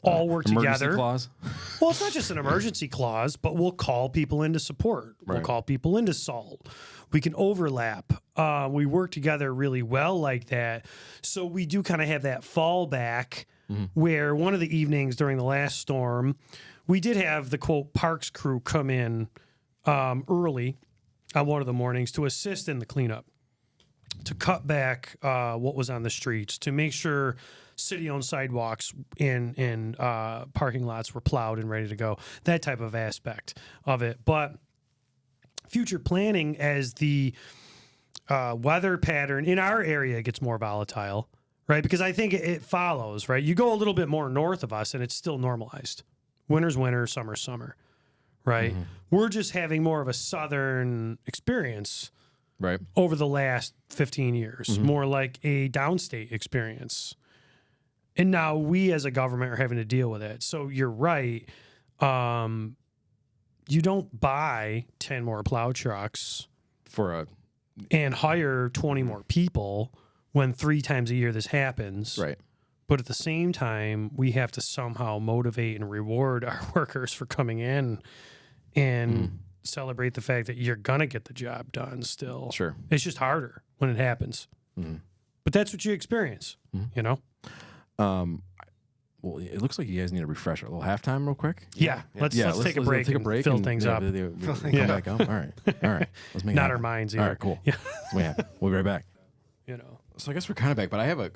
All work Emergency together. clause. Well, it's not just an emergency clause, but we'll call people into support. We'll call people into SALT. We can overlap. We work together really well like that. So we do kind of have that fallback where one of the evenings during the last storm, we did have the, quote, parks crew come in early on one of the mornings to assist in the cleanup, to cut back what was on the streets, to make sure city-owned sidewalks in parking lots were plowed and ready to go, that type of aspect of it. But future planning, as the weather pattern in our area gets more volatile, right? Because I think it follows, right? You go a little bit more north of us and it's still normalized. Winter's winter, summer's summer, right? We're just having more of a southern experience over the last 15 years, more like a downstate experience. And now we as a government are having to deal with it. So you're right. You don't buy 10 more plow trucks and hire 20 more people when 3 times a year this happens. Right. But at the same time, we have to somehow motivate and reward our workers for coming in and celebrate the fact that you're going to get the job done still. Sure. It's just harder when it happens. But that's what you experience, you know? Well, it looks like you guys need a refresher. A little halftime real quick. Yeah. Let's take a break and fill things up. Come back up. All right. Let's make it Not happen. our minds either. All right, cool. Yeah. We'll be right back. You know. So I guess we're kind of back, but I have a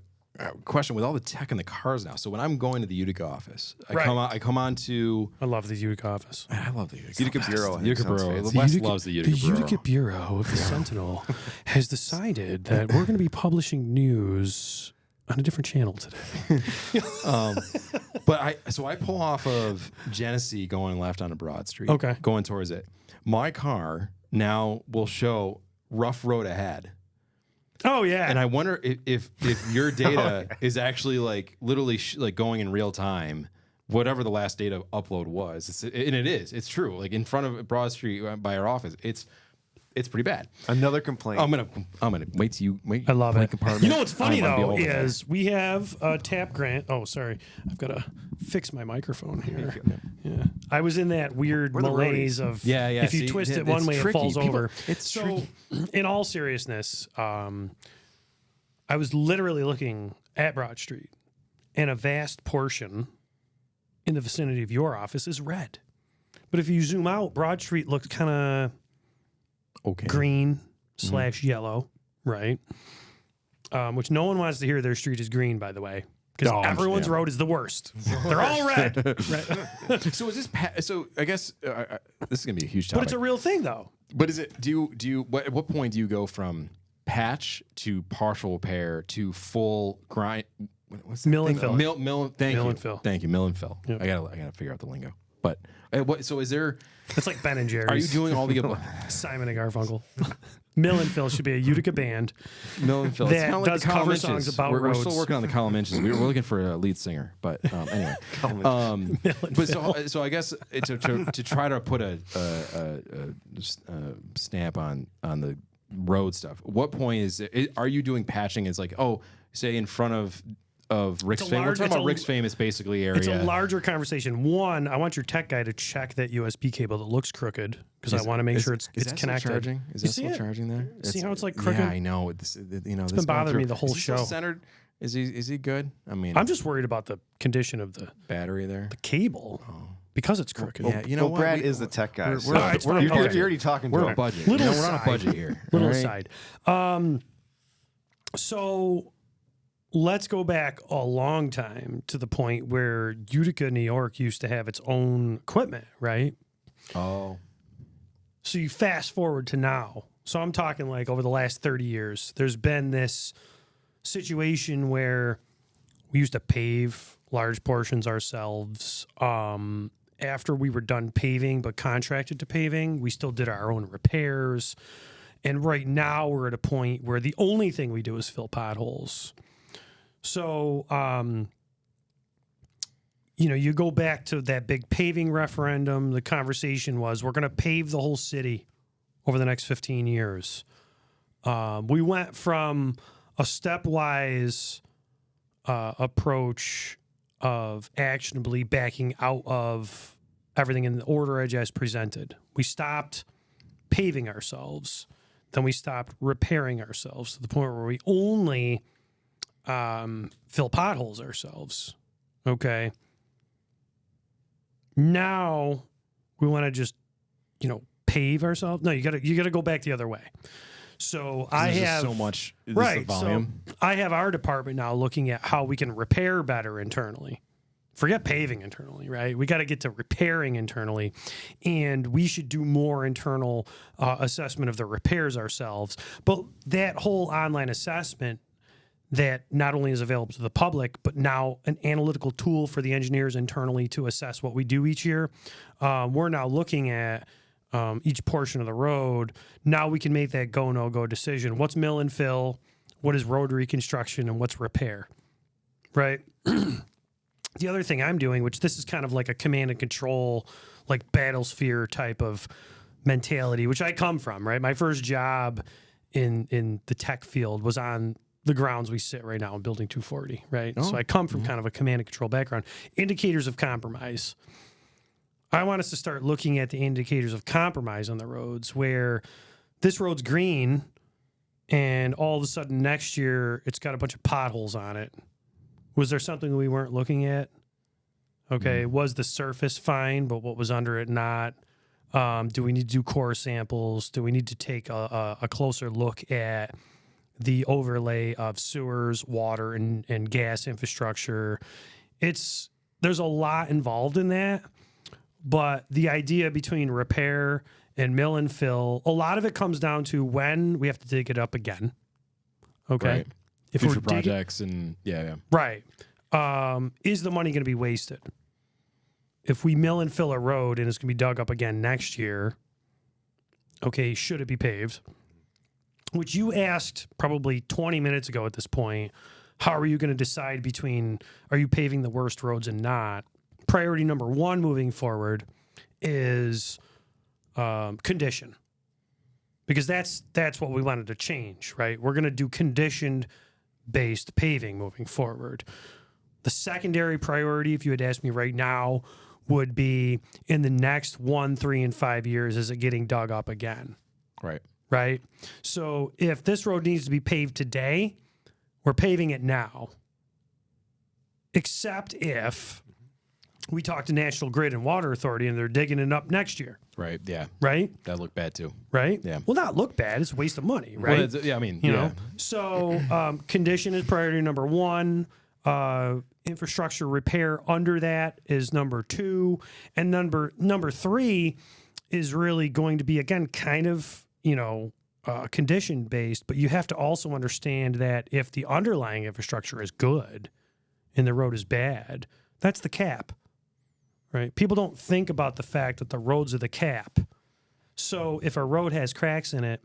question with all the tech in the cars now. So when I'm going to the Utica office, I come on to. I love the Utica office. I love the Utica. Utica Bureau. I think Utica sounds Bureau. fancy. The West loves the Utica Bureau. The Utica Bureau of the Sentinel has decided that we're going to be publishing news on a different channel today. But I pull off of Genesee going left onto Broad Street. Okay. Going towards it. My car now will show rough road ahead. Oh yeah. And I wonder if your data is actually like literally like going in real time, whatever the last data upload was. And it is. It's true. Like in front of Broad Street by our office, it's pretty bad. Another complaint. I'm gonna wait till you wait. I love it. Compartment. You know what's funny I don't wanna though be over is we have a tap grant. Oh, sorry, I've got to fix my microphone here. Yeah, I was in that weird malaise of If you twist it one way, it falls over. It's so. tricky. In all seriousness, I was literally looking at Broad Street, and a vast portion in the vicinity of your office is red. But if you zoom out, Broad Street looks kind of green / yellow, right? Which no one wants to hear their street is green, by the way, because everyone's road is the worst. They're all red. Right. So is this? So I guess this is gonna be a huge topic. But it's a real thing, though. But is it? Do you? At what point do you go from patch to partial repair to full grind? What's that Mill and thing? fill. Thank Mill you. and fill. Thank you. Mill and fill. Yep. I gotta figure out the lingo. But so is there? It's like Ben and Jerry's. Are you doing all the Simon and Garfunkel? Mill and Phil should be a Utica band. Mill and Phil? That It's kinda like does the column cover inches. songs about we're roads. still working on the column inches. We're looking for a lead singer, but anyway. But so I guess to try to put a stamp on the road stuff. What point is it? Are you doing patching? It's like say in front of Rick's Fame. We're talking about Rick's Famous basically area. It's a larger conversation. One, I want your tech guy to check that USB cable that looks crooked because I want to make sure it's that connected. Still charging? Is that still charging there? See how it's like crooked? Yeah, I know. It's been bothering me the whole show. Still centered? Is he good? I mean, I'm just worried about the condition of the battery there. cable because it's crooked. Yeah, you know well, what? Brad is the tech guy. We're so you're already talking to We're him. a budget. Little we're on a aside. budget here. Little all right? aside. So let's go back a long time to the point where Utica, New York used to have its own equipment, right? Oh. So you fast forward to now. So I'm talking like over the last 30 years, there's been this situation where we used to pave large portions ourselves. After we were done paving, but contracted to paving, we still did our own repairs. And right now we're at a point where the only thing we do is fill potholes. So, you go back to that big paving referendum. The conversation was, we're going to pave the whole city over the next 15 years. We went from a stepwise approach of actionably backing out of everything in the order I just presented. We stopped paving ourselves. Then we stopped repairing ourselves to the point where we only fill potholes ourselves. Okay. Now we want to just, pave ourselves. No, you gotta go back the other way. So I have so much right. volume. So I have our department now looking at how we can repair better internally. Forget paving internally, right? We got to get to repairing internally, and we should do more internal assessment of the repairs ourselves. But that whole online assessment that not only is available to the public, but now an analytical tool for the engineers internally to assess what we do each year. We're now looking at each portion of the road. Now we can make that go, no-go decision. What's mill and fill? What is road reconstruction? And what's repair, right? The other thing I'm doing, which this is kind of like a command and control, like battlesphere type of mentality, which I come from, right? My first job in the tech field was on the grounds we sit right now in Building 240, right? So I come from kind of a command and control background. Indicators of compromise. I want us to start looking at the indicators of compromise on the roads where this road's green and all of a sudden next year it's got a bunch of potholes on it. Was there something we weren't looking at? Okay, was the surface fine, but what was under it not? Do we need to do core samples? Do we need to take a closer look at the overlay of sewers, water, and gas infrastructure? There's a lot involved in that, but the idea between repair and mill and fill, a lot of it comes down to when we have to dig it up again. Okay. Right. If Future we're digging, projects and yeah. right. Is the money going to be wasted? If we mill and fill a road and it's going to be dug up again next year, okay, should it be paved? Which you asked probably 20 minutes ago at this point. How are you going to decide between, are you paving the worst roads and not? Priority number one moving forward is condition. Because that's what we wanted to change, right? We're going to do condition-based paving moving forward. The secondary priority, if you had asked me right now, would be in the next 1, 3, and 5 years, is it getting dug up again? Right. Right? So if this road needs to be paved today, we're paving it now. Except if we talk to National Grid and Water Authority and they're digging it up next year. Right. Yeah. Right? That looked bad too. Right? Yeah. Well, not look bad. It's a waste of money, right? Well, I mean, you know. So condition is priority number one. Infrastructure repair under that is number two, and number three is really going to be, again, kind of condition based. But you have to also understand that if the underlying infrastructure is good and the road is bad, that's the cap. Right? People don't think about the fact that the roads are the cap. So if a road has cracks in it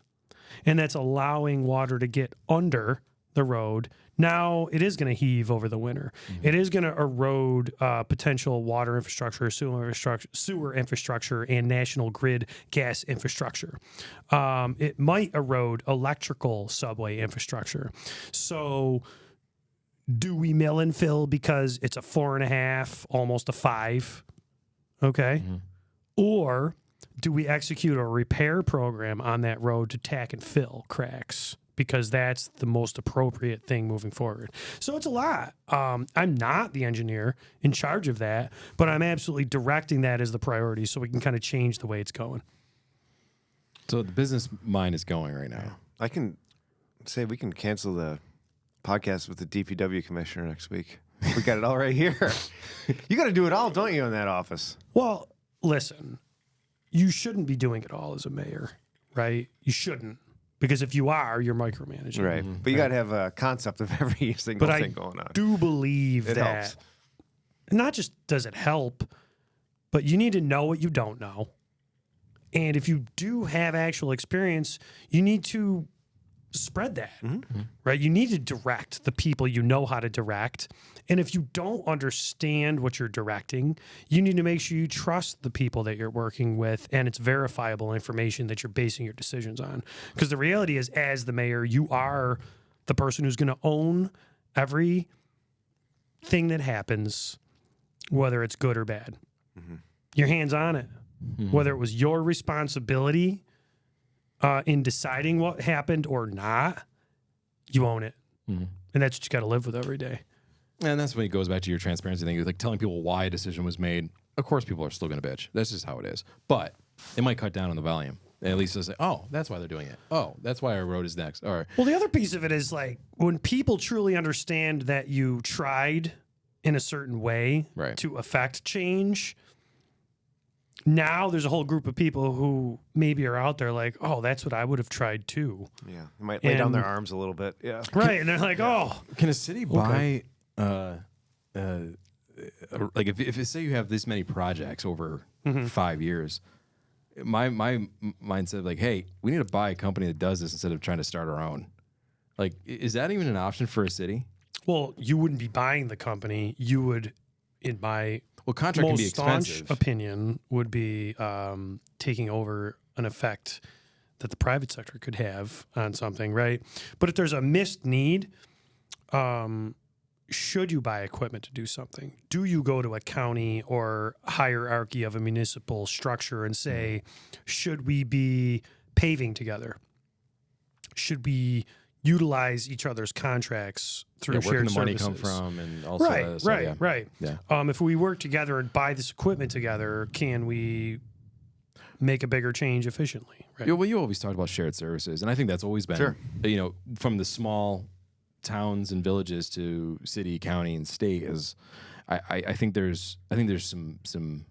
and that's allowing water to get under the road, now it is going to heave over the winter. Mm-hmm. It is going to erode potential water infrastructure, sewer infrastructure, and National Grid gas infrastructure. It might erode electrical subway infrastructure. So do we mill and fill because it's a 4.5, almost a 5? Okay. Mm-hmm. Or do we execute a repair program on that road to tack and fill cracks? Because that's the most appropriate thing moving forward. So it's a lot. I'm not the engineer in charge of that, but I'm absolutely directing that as the priority so we can kind of change the way it's going. So the business mind is going right now. I can say we can cancel the podcast with the DPW commissioner next week. We got it all right here. You got to do it all, don't you, in that office? Well, listen, you shouldn't be doing it all as a mayor, right? You shouldn't. Because if you are, you're micromanaging. Right. But you got to have a concept of every single thing going on. I do believe it that helps. Not just does it help, but you need to know what you don't know. And if you do have actual experience, you need to spread that, right? You need to direct the people you know how to direct. And if you don't understand what you're directing, you need to make sure you trust the people that you're working with and it's verifiable information that you're basing your decisions on. Because the reality is, as the mayor, you are the person who's going to own every thing that happens, whether it's good or bad. Your hand's on it. Whether it was your responsibility in deciding what happened or not, you own it. And that's what you got to live with every day. And that's when it goes back to your transparency thing. Like telling people why a decision was made. Of course, people are still going to bitch. That's just how it is. But it might cut down on the volume. At least they'll say, oh, that's why they're doing it. Oh, that's why our road is next. All right. Well, the other piece of it is like when people truly understand that you tried in a certain way to affect change. Now there's a whole group of people who maybe are out there like, oh, that's what I would have tried too. Yeah, they might lay down their arms a little bit. Yeah, right. And they're like, oh, can a city buy? Like if say you have this many projects over 5 years, my mindset like, hey, we need to buy a company that does this instead of trying to start our own. Like, is that even an option for a city? Well, you wouldn't be buying the company. You would, in my contract can be staunch expensive. opinion, would be taking over an effect that the private sector could have on something, right? But if there's a missed need, should you buy equipment to do something? Do you go to a county or hierarchy of a municipal structure and say, should we be paving together? Should we utilize each other's contracts through where shared can the money services? come from? And also Right. Yeah. If we work together and buy this equipment together, can we make a bigger change efficiently? Right. Yeah, well, you always talked about shared services, and I think that's always been, from the small towns and villages to city, county, and state. Is I think there's some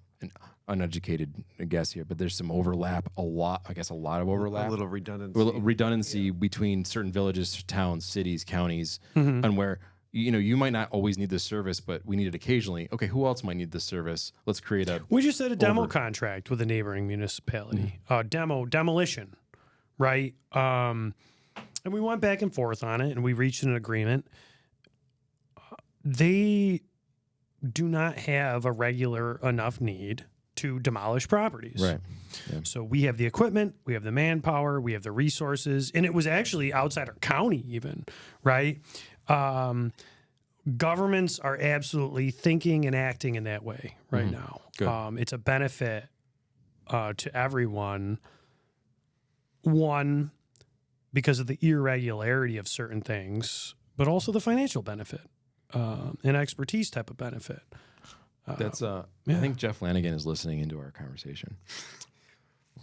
uneducated guess here, but there's some overlap. A lot of overlap. A little redundancy. Redundancy between certain villages, towns, cities, counties, and where you might not always need this service, but we need it occasionally. Okay, who else might need this service? Let's create a. We just did a demo contract with a neighboring municipality. Demolition, right? And we went back and forth on it, and we reached an agreement. They do not have a regular enough need to demolish properties. Right. Yeah. So we have the equipment, we have the manpower, we have the resources, and it was actually outside our county even, right? Governments are absolutely thinking and acting in that way right now. Good. It's a benefit to everyone. One, because of the irregularity of certain things, but also the financial benefit and expertise type of benefit. That's I think Jeff Lanigan is listening into our conversation.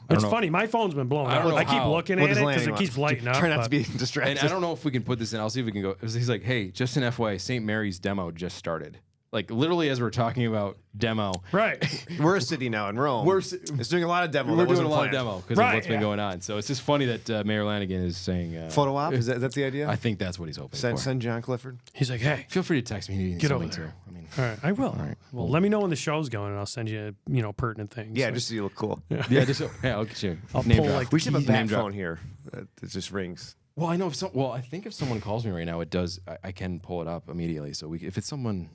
It's funny. My phone's been blowing up. I keep looking at it because it keeps lighting up. Try not to be distracted. And I don't know if we can put this in. I'll see if we can go. He's like, hey, just an FYI, St. Mary's demo just started. Like literally as we're talking about demo. Right. We're a city now in Rome. It's doing a lot of demo. We're doing a lot of demo because of what's been yeah. going on. So it's just funny that Mayor Lanigan is saying... Photo op? Is that the idea? I think that's what he's hoping for. Send John Clifford. He's like, hey. Feel free to text me. Get over too. there. I mean, all right, I will. All right. Well, let me know when the show's going, and I'll send you, pertinent things. Yeah, just so you look cool. Yeah, just I'll get you. I'll name pull drop. like We should have a key- bat name drop. phone here that just rings. Well, I know. I think if someone calls me right now, it does. I can pull it up immediately. So if it's someone,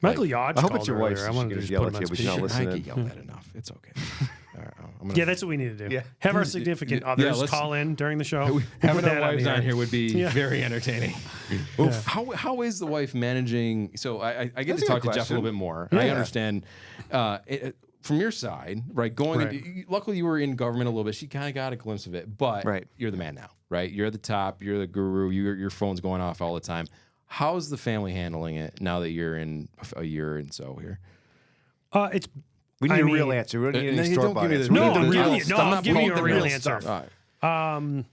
Michael Yodge I hope called it's your wife, earlier. so I she wanted can to just just yell put him at on you, but she's not speaker. listening. I get yelled at enough. It's okay. All right, I'm gonna, Yeah, that's what we need to do. Yeah. Have our significant others let's- call in during the show. having Put our that wives the on air. here would be Yeah. very entertaining. How is the wife managing? So I get That's to a talk good to Jeff a question. little bit more. And I Yeah. understand from your side, right? Luckily, you were in government a little bit. She kind of got a glimpse of it, but you're the man now, right? You're at the top. You're the guru. Your phone's going off all the time. How's the family handling it now that you're in a year and so here? We need a real answer. We don't need any store-bought answer. No, We need the real I'll give you a real answer. stuff. I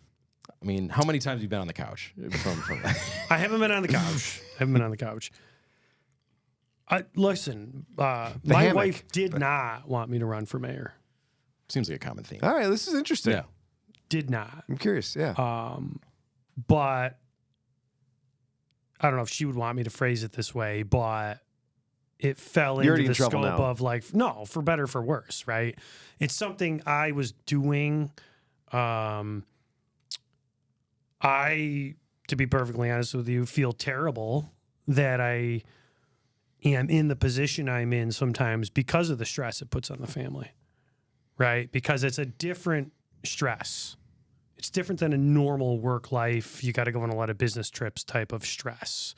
mean, how many times have you been on the couch? From I haven't been on the couch. Listen, my hammock. wife did not want me to run for mayor. Seems like a common theme. All right, this is interesting. Yeah. Did not. I'm curious. Yeah. But I don't know if she would want me to phrase it this way, but it fell You're into already the in scope trouble now. of like, no, for better, for worse, right? It's something I was doing. I I, to be perfectly honest with you, feel terrible that I am in the position I'm in sometimes because of the stress it puts on the family, right? Because it's a different stress. It's different than a normal work life. You got to go on a lot of business trips type of stress.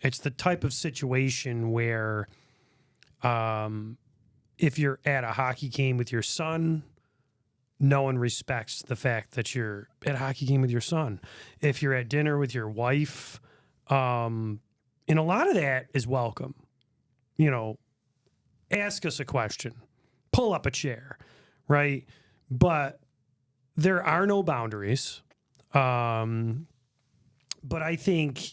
It's the type of situation where if you're at a hockey game with your son, no one respects the fact that you're at a hockey game with your son. If you're at dinner with your wife, and a lot of that is welcome. You know, ask us a question, pull up a chair, right? But there are no boundaries. But I think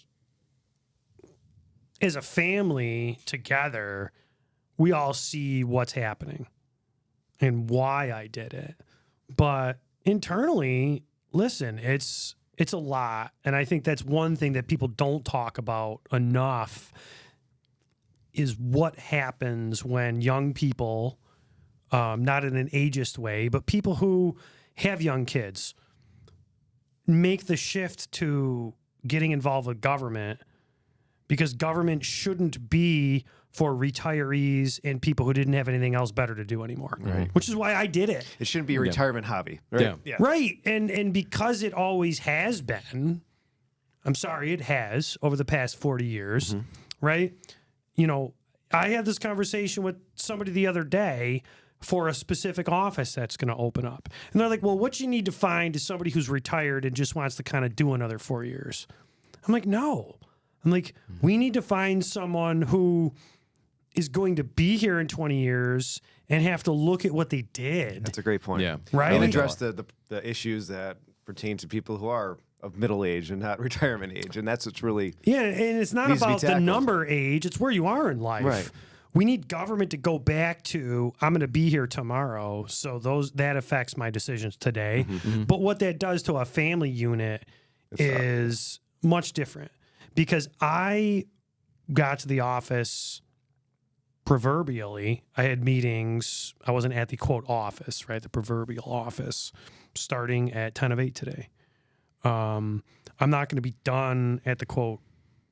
as a family together, we all see what's happening and why I did it. But internally, listen, it's a lot. And I think that's one thing that people don't talk about enough is what happens when young people, not in an ageist way, but people who have young kids make the shift to getting involved with government, because government shouldn't be for retirees and people who didn't have anything else better to do anymore. Right. Which is why I did it. It shouldn't be a retirement hobby, right? Yeah. Right. And because it always has been, I'm sorry, it has over the past 40 years, right? You know, I had this conversation with somebody the other day for a specific office that's going to open up. And they're like, well, what you need to find is somebody who's retired and just wants to kind of do another 4 years. I'm like, no. I'm like, we need to find someone who is going to be here in 20 years and have to look at what they did. That's a great point. Yeah. Right. And address the issues that pertain to people who are of middle age and not retirement age. And that's what's really... Yeah, and it's not needs to be about the tackled. number age. It's where you are in life. Right. We need government to go back to, I'm going to be here tomorrow, so that affects my decisions today. But what that does to a family unit is much different. Because I got to the office proverbially. I had meetings. I wasn't at the, quote, office, right? The proverbial office, starting at 10 of 8 today. I'm not going to be done at the, quote,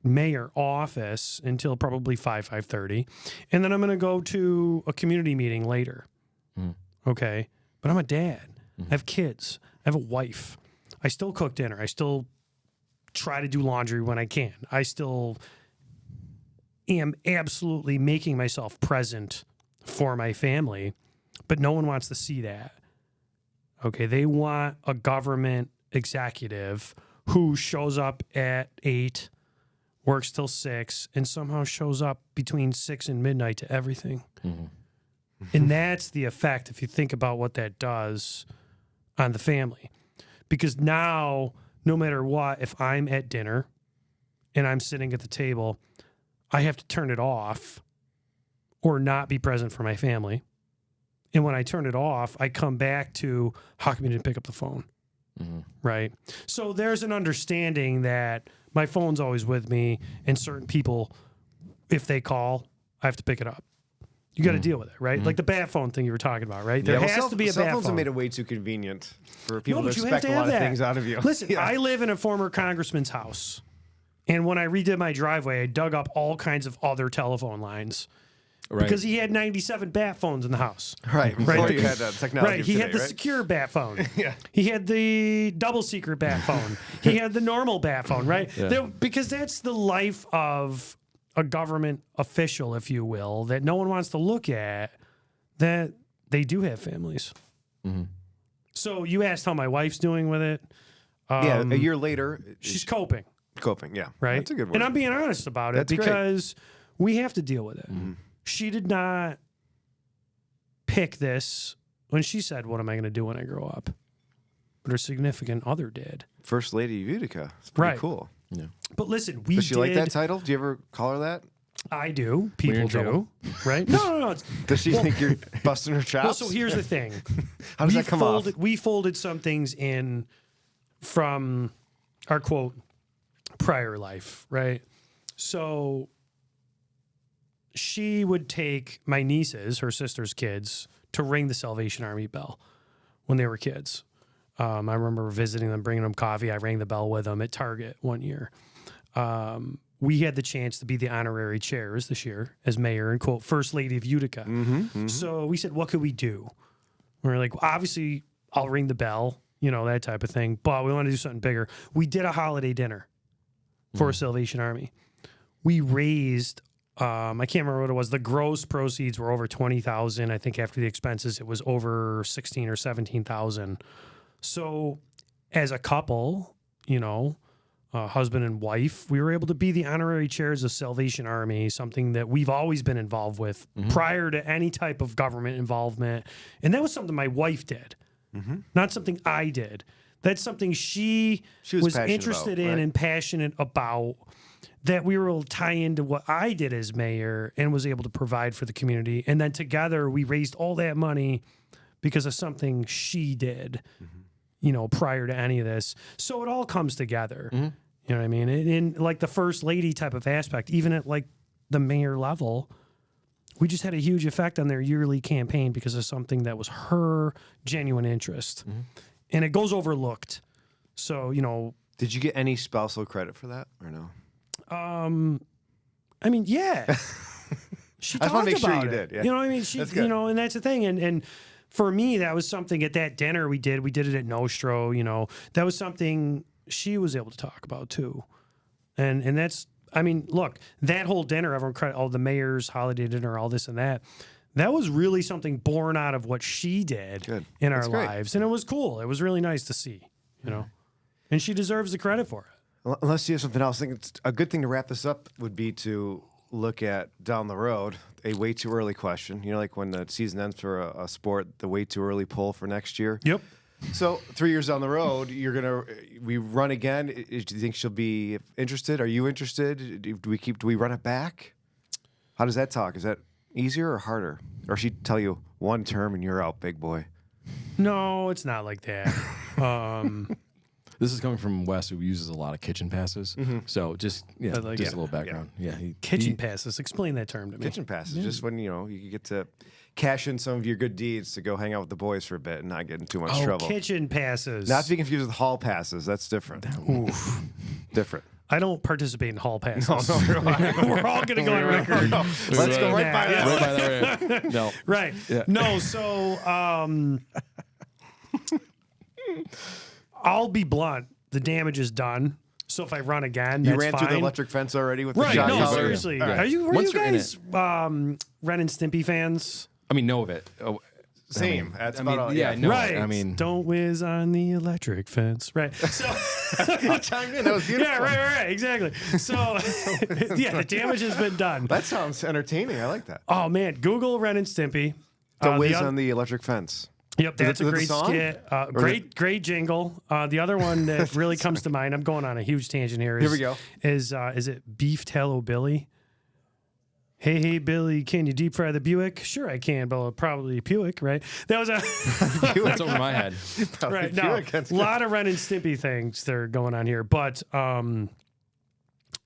mayor office until probably 5:30. And then I'm going to go to a community meeting later. Okay? But I'm a dad. I have kids. I have a wife. I still cook dinner. I still try to do laundry when I can. I still am absolutely making myself present for my family, but no one wants to see that. Okay, they want a government executive who shows up at 8, works till 6, and somehow shows up between 6 and midnight to everything. And that's the effect, if you think about what that does on the family. Because now, no matter what, if I'm at dinner and I'm sitting at the table, I have to turn it off or not be present for my family. And when I turn it off, I come back to, how come you didn't pick up the phone? Right? So there's an understanding that my phone's always with me, and certain people, if they call, I have to pick it up. You got to deal with it, right? Like the bat phone thing you were talking about, right? There has to be a cell bat phones phone. have made it way too convenient for people No, to but you have expect to a lot have of that. things out of you. Listen, I live in a former congressman's house. And when I redid my driveway, I dug up all kinds of other telephone lines. Right. Because he had 97 bat phones in the house. Right. Before you had technology. Right. of He today, had the right? secure bat phone. Yeah. He had the double secret bat phone. He had the normal bat phone, right? Because that's the life of a government official, if you will, that no one wants to look at, that they do have families. So you asked how my wife's doing with it. Yeah, a year later, She's coping, coping. Yeah. right? That's a good word. And I'm being honest about it That's great. because we have to deal with it. She did not pick this when she said, what am I going to do when I grow up? But her significant other did. First Lady of Utica. It's pretty Right. cool. But listen, we Does she did. like that title? Do you ever call her that? I do. you're People in do. trouble. Right? No. Does she think you're busting her chops? Well, so here's the thing. How does that come off? We folded some things in from our, quote, prior life, right? So she would take my nieces, her sister's kids, to ring the Salvation Army bell when they were kids. I remember visiting them, bringing them coffee. I rang the bell with them at Target one year. We had the chance to be the honorary chairs this year as mayor and, quote, first lady of Utica. So we said, what could we do? We were like, well, obviously, I'll ring the bell, you know, that type of thing. But we want to do something bigger. We did a holiday dinner for Salvation Army. We raised, I can't remember what it was. The gross proceeds were over $20,000. I think after the expenses, it was over $16,000 or $17,000. So as a couple, you know, husband and wife, we were able to be the honorary chairs of Salvation Army, something that we've always been involved with prior to any type of government involvement. And that was something my wife did, not something I did. That's something she was interested in and passionate about, that we were able to tie into what I did as mayor and was able to provide for the community. And then together we raised all that money because of something she did, you know, prior to any of this. So it all comes together. You know what I mean? In like the first lady type of aspect, even at like the mayor level, we just had a huge effect on their yearly campaign because of something that was her genuine interest. And it goes overlooked. So, you know. Did you get any spousal credit for that or no? I mean, yeah. She talked I want to make sure about you it. did. Yeah. You know what I mean? She, you know, and that's the thing. And for me, that was something at that dinner we did. We did it at Nostro, you know. That was something she was able to talk about too. And that's, I mean, look, that whole dinner, everyone credit, all the mayor's holiday dinner, all this and that. That was really something born out of what she did in our lives. And it was cool. It was really nice to see, you know. And she deserves the credit for it. Unless you have something else, I think it's a good thing to wrap this up would be to look at down the road a way too early question. You know, like when the season ends for a sport, the way too early poll for next year. Yep. So 3 years down the road, we run again. Do you think she'll be interested? Are you interested? Do we run it back? How does that talk? Is that easier or harder? Or she tell you one term and you're out, big boy? No, it's not like that. This is coming from Wes, who uses a lot of kitchen passes. So just a little background. Yeah, kitchen passes. Explain that term to me. Kitchen passes, just when you get to cash in some of your good deeds to go hang out with the boys for a bit and not get in too much trouble. Kitchen passes. Not to be confused with hall passes. That's different. Oof. Different. I don't participate in hall passes. No, We're all going to go on record. Let's go right by that. Right by that. No. Right. Yeah. No, so I'll be blunt. The damage is done. So if I run again, you that's ran fine. through the electric fence already with the Right. shot. No, collar? seriously. Yeah. Were you Once you're in guys Ren and Stimpy fans? I mean, know of it. Same. That's about all. Yeah, I know. Right. I mean, don't whiz on the electric fence. Right. So Chime in. That was beautiful. yeah, right. Exactly. So yeah, the damage has been done. That sounds entertaining. I like that. Oh man, Google Ren and Stimpy. The whiz on the electric fence. Yep, that's Is it a the great song? skit. Great jingle. The other one that really comes to mind, I'm going on a huge tangent here. Here we go. Is it Beef Tallow Billy? Hey, Billy, can you deep fry the Buick? Sure, I can, but probably Buick, right? That was a that's over my head. right. No, a lot of Ren and Stimpy things that are going on here, but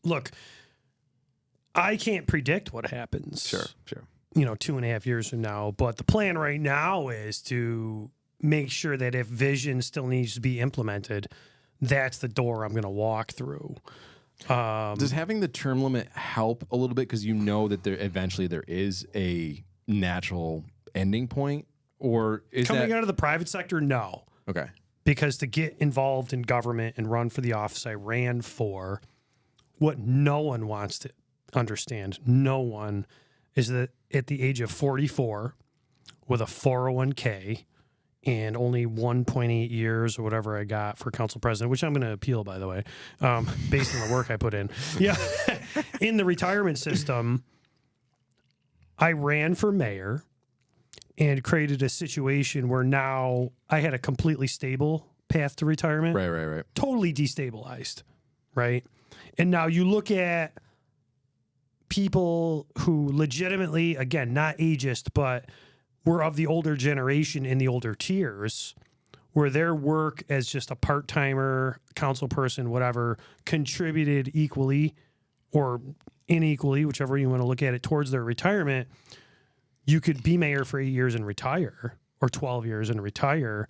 look, I can't predict what happens. Sure. 2.5 years from now. But the plan right now is to make sure that if vision still needs to be implemented, that's the door I'm going to walk through. Does having the term limit help a little bit because you know that eventually there is a natural ending point, or is coming out of the private sector? No. Okay. Because to get involved in government and run for the office I ran for, what no one wants to understand, no one, is that at the age of 44 with a 401k and only 1.8 years or whatever I got for council president, which I'm going to appeal, by the way, based on the work I put in. Yeah. In the retirement system, I ran for mayor and created a situation where now I had a completely stable path to retirement. Right. Totally destabilized, right? And now you look at people who legitimately, again, not ageist, but were of the older generation in the older tiers, where their work as just a part-timer, council person, whatever, contributed equally or unequally, whichever you want to look at it, towards their retirement. You could be mayor for 8 years and retire, or 12 years and retire.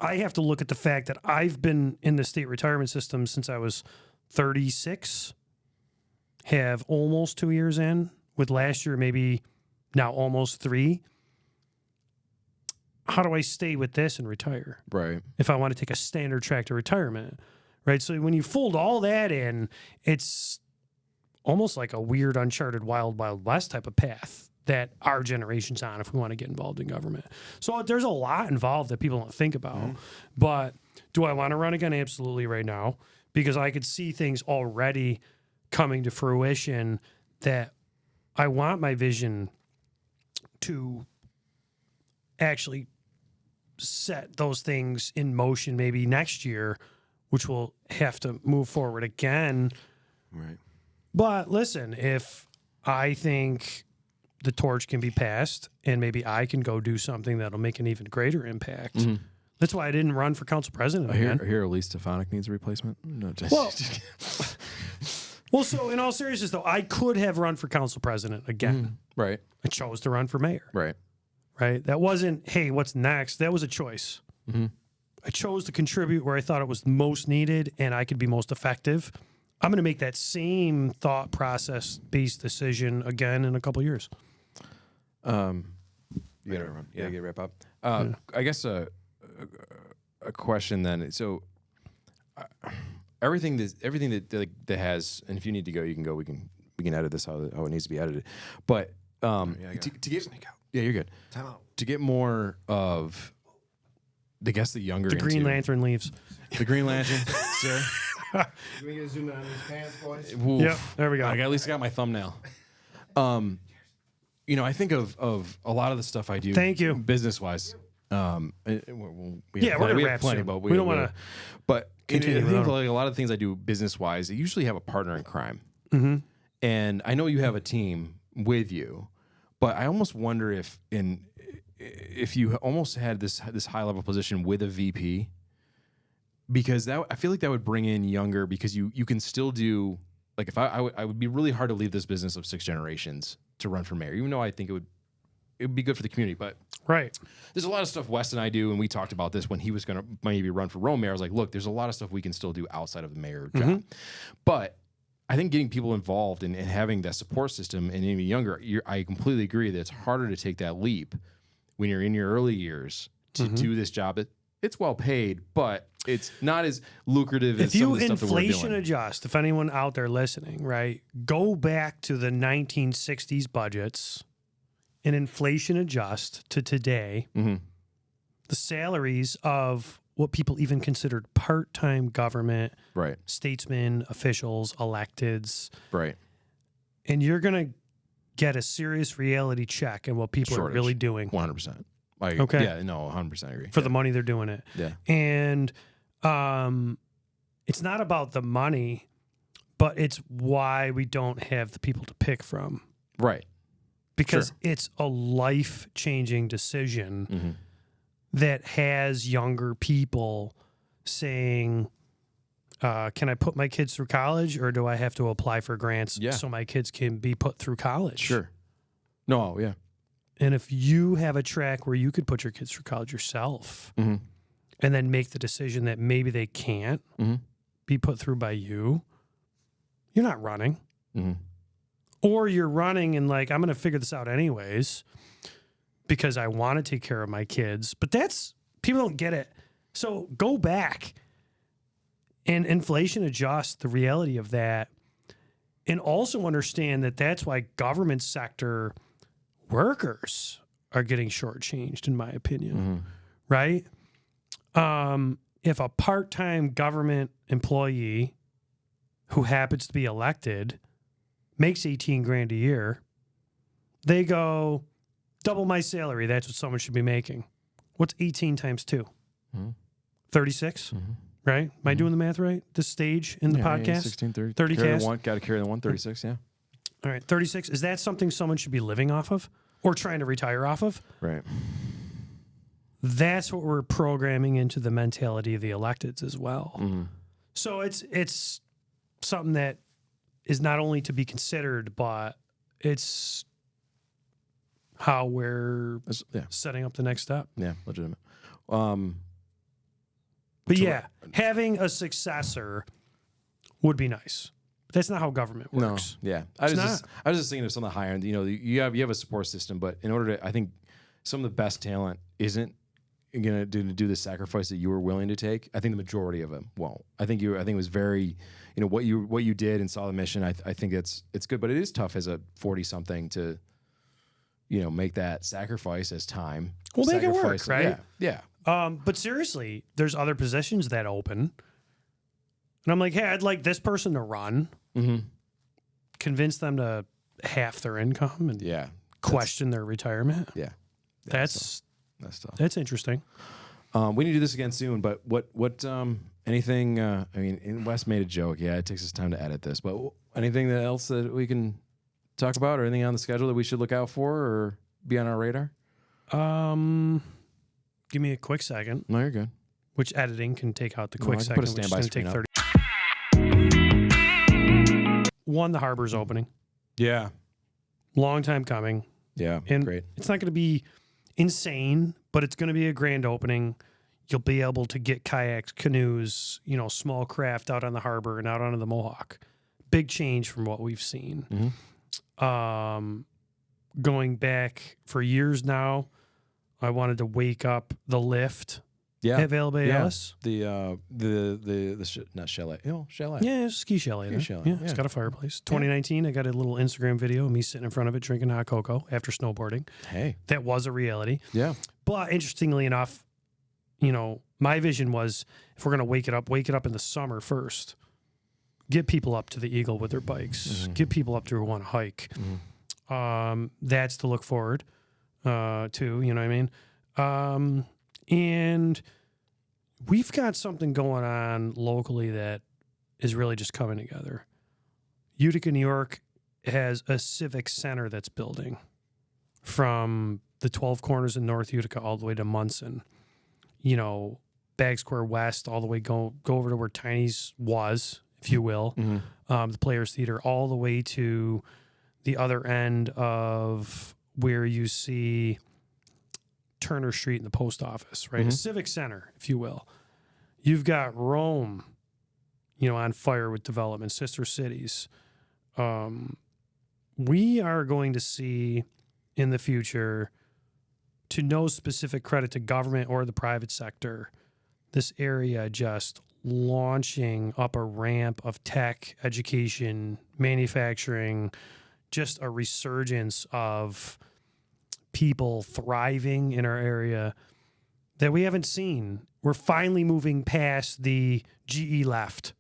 I have to look at the fact that I've been in the state retirement system since I was 36, have almost 2 years in, with last year maybe now almost 3. How do I stay with this and retire? Right. If I want to take a standard track to retirement, right? So when you fold all that in, it's almost like a weird, uncharted, wild, wild west type of path that our generation's on if we want to get involved in government. So there's a lot involved that people don't think about. But do I want to run again? Absolutely, right now, because I could see things already coming to fruition that I want my vision to actually set those things in motion maybe next year, which will have to move forward again. Right. But listen, if I think the torch can be passed and maybe I can go do something that'll make an even greater impact. That's why I didn't run for council president again. I hear Elise Stefanik needs a replacement. No, just, Well, well, so in all seriousness, though, I could have run for council president again. right. I chose to run for mayor. Right. Right? That wasn't, hey, what's next? That was a choice. I chose to contribute where I thought it was most needed and I could be most effective. I'm going to make that same thought process-based decision again in a couple of years. You gotta run. Yeah, get wrap up. I guess a question then. So everything that has, and if you need to go, you can go. We can edit this how it needs to be edited. But to get you're good. Time out. To get more of, I guess, the younger The Green Lantern leaves. the Green Lantern, sir. Can we get a zoom in on these pants, boys? Oof. Yep, there we go. I at least got my thumbnail. I think of a lot of the stuff I do. Thank you. Business wise. We Yeah, we're gonna have wrap plenty, soon. but We don't wanna But continue I think without like a lot of the things I do business wise, I usually have a partner in crime. And I know you have a team with you, but I almost wonder if you almost had this high level position with a VP. Because I feel like that would bring in younger, because you can still do, like, if I would be really hard to leave this business of 6 generations to run for mayor, even though I think it would be good for the community. But Right. there's a lot of stuff Wes and I do, and we talked about this when he was going to maybe run for Rome mayor. I was like, look, there's a lot of stuff we can still do outside of the mayor job. But I think getting people involved and having that support system and even younger, I completely agree that it's harder to take that leap when you're in your early years to do this job. It's well paid, but it's not as lucrative as some of the stuff that we're doing. If you inflation adjust, if anyone out there listening, right, go back to the 1960s budgets and inflation adjust to today, the salaries of what people even considered part-time government, Right. statesmen, officials, electeds, Right. and you're going to get a serious reality check in what people are really doing 100%. Okay. Yeah, no, 100% agree. for the money they're doing it. Yeah. And it's not about the money, but it's why we don't have the people to pick from. Right. Because it's a life-changing decision that has younger people saying, can I put my kids through college, or do I have to apply for grants so my kids can be put through college? Sure. No, yeah. And if you have a track where you could put your kids through college yourself and then make the decision that maybe they can't be put through by you, you're not running. Or you're running and like, I'm going to figure this out anyways because I want to take care of my kids. But people don't get it. So go back and inflation adjust the reality of that, and also understand that that's why government sector workers are getting shortchanged, in my opinion, right? If a part-time government employee who happens to be elected makes 18 grand a year, they go, double my salary. That's what someone should be making. What's 18 times 2? 36, right? Am I doing the math right? This stage in the podcast? 16, 30. 30 carry cast? the one, got to carry the 136, yeah. All right, 36. Is that something someone should be living off of or trying to retire off of? Right. That's what we're programming into the mentality of the electeds as well. So it's something that is not only to be considered, but it's how we're setting up the next step. Yeah, legitimate. But yeah, having a successor would be nice. But that's not how government works. No, yeah. I was just thinking of some of the higher end. You know, you have a support system, but in order to, I think some of the best talent isn't going to do the sacrifice that you were willing to take. I think the majority of them won't. I think it was very, you know, what you did and saw the mission. I think it's good, but it is tough as a 40-something to, you know, make that sacrifice as time. We'll make it work, right? Yeah. But seriously, there's other positions that open. And I'm like, hey, I'd like this person to run. Mm-hmm. Convince them to half their income and question their retirement. Yeah. That's tough. That's interesting. We need to do this again soon, but what anything, I mean, Wes made a joke. Yeah, it takes us time to edit this, but anything else that we can talk about or anything on the schedule that we should look out for or be on our radar? Give me a quick second. No, you're good. Which editing can take out the quick second, put a standby which is going to take 30. One, the harbor's opening. Yeah. Long time coming. Yeah, and great. It's not going to be insane, but it's going to be a grand opening. You'll be able to get kayaks, canoes, you know, small craft out on the harbor and out onto the Mohawk. Big change from what we've seen. Mm-hmm. Going back for years now, I wanted to wake up the lift. Yeah, at Vallebaelis. Not chalet. Oh, chalet. Yeah, it's a ski chalet. Yeah, it's got a fireplace. 2019, I got a little Instagram video of me sitting in front of it drinking hot cocoa after snowboarding. Hey, that was a reality. Yeah, but interestingly enough, you know, my vision was if we're gonna wake it up in the summer first. Get people up to the Eagle with their bikes. Mm-hmm. Get people up to who want to hike. Mm-hmm. That's to look forward to. You know what I mean? And we've got something going on locally that is really just coming together. Utica, New York has a civic center that's building from the 12 corners in North Utica all the way to Munson. You know, Bag Square West, all the way go over to where Tiny's was, if you will. Mm-hmm. The Players Theater, all the way to the other end of where you see Turner Street and the post office, right? Mm-hmm. A civic center, if you will. You've got Rome, you know, on fire with development, sister cities. We are going to see in the future, to no specific credit to government or the private sector, this area just launching up a ramp of tech, education, manufacturing, just a resurgence of people thriving in our area that we haven't seen. We're finally moving past the GE left.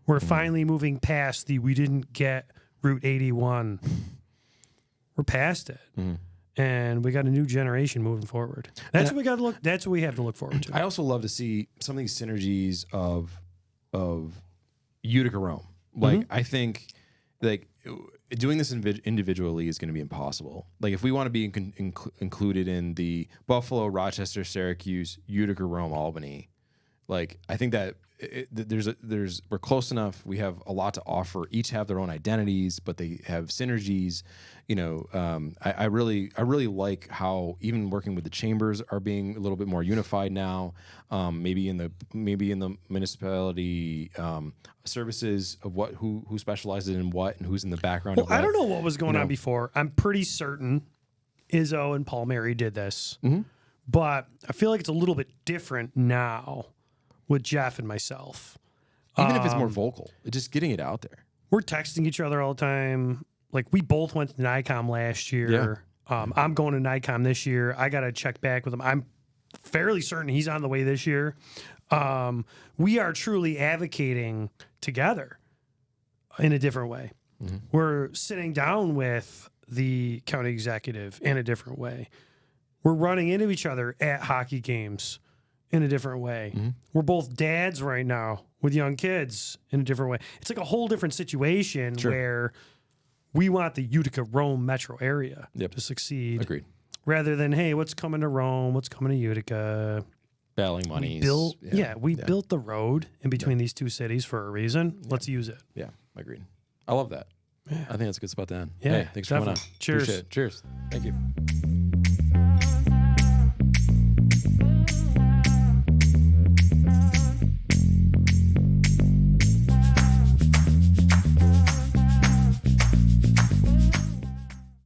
We're finally moving past the we didn't get Route 81. We're past it. And we got a new generation moving forward. That's what we got to look. That's what we have to look forward to. I also love to see some of these synergies of Utica Rome. Like I think like doing this individually is going to be impossible. Like if we want to be included in the Buffalo, Rochester, Syracuse, Utica, Rome, Albany, like I think that we're close enough. We have a lot to offer. Each have their own identities, but they have synergies. You know, I really like how even working with the chambers are being a little bit more unified now. Maybe in the municipality services of who specializes in what and who's in the background. Well, I don't know what was going on before. I'm pretty certain Izzo and Paul Mary did this, but I feel like it's a little bit different now with Jeff and myself. Even if it's more vocal, just getting it out there. We're texting each other all the time. Like we both went to NICOM last year. Yeah. I'm going to NICOM this year. I got to check back with him. I'm fairly certain he's on the way this year. We are truly advocating together in a different way. Mm-hmm. We're sitting down with the county executive in a different way. We're running into each other at hockey games in a different way. Mm-hmm. We're both dads right now with young kids in a different way. It's like a whole different situation where we want the Utica Rome metro area to succeed. Agreed. Rather than, hey, what's coming to Rome? What's coming to Utica? Battling money. We built the road in between these two cities for a reason. Yeah. Let's use it. Yeah, agreed. I love that. Yeah. I think that's a good spot to end. Yeah, hey, thanks for coming on. Cheers. Appreciate it. Cheers. Thank you.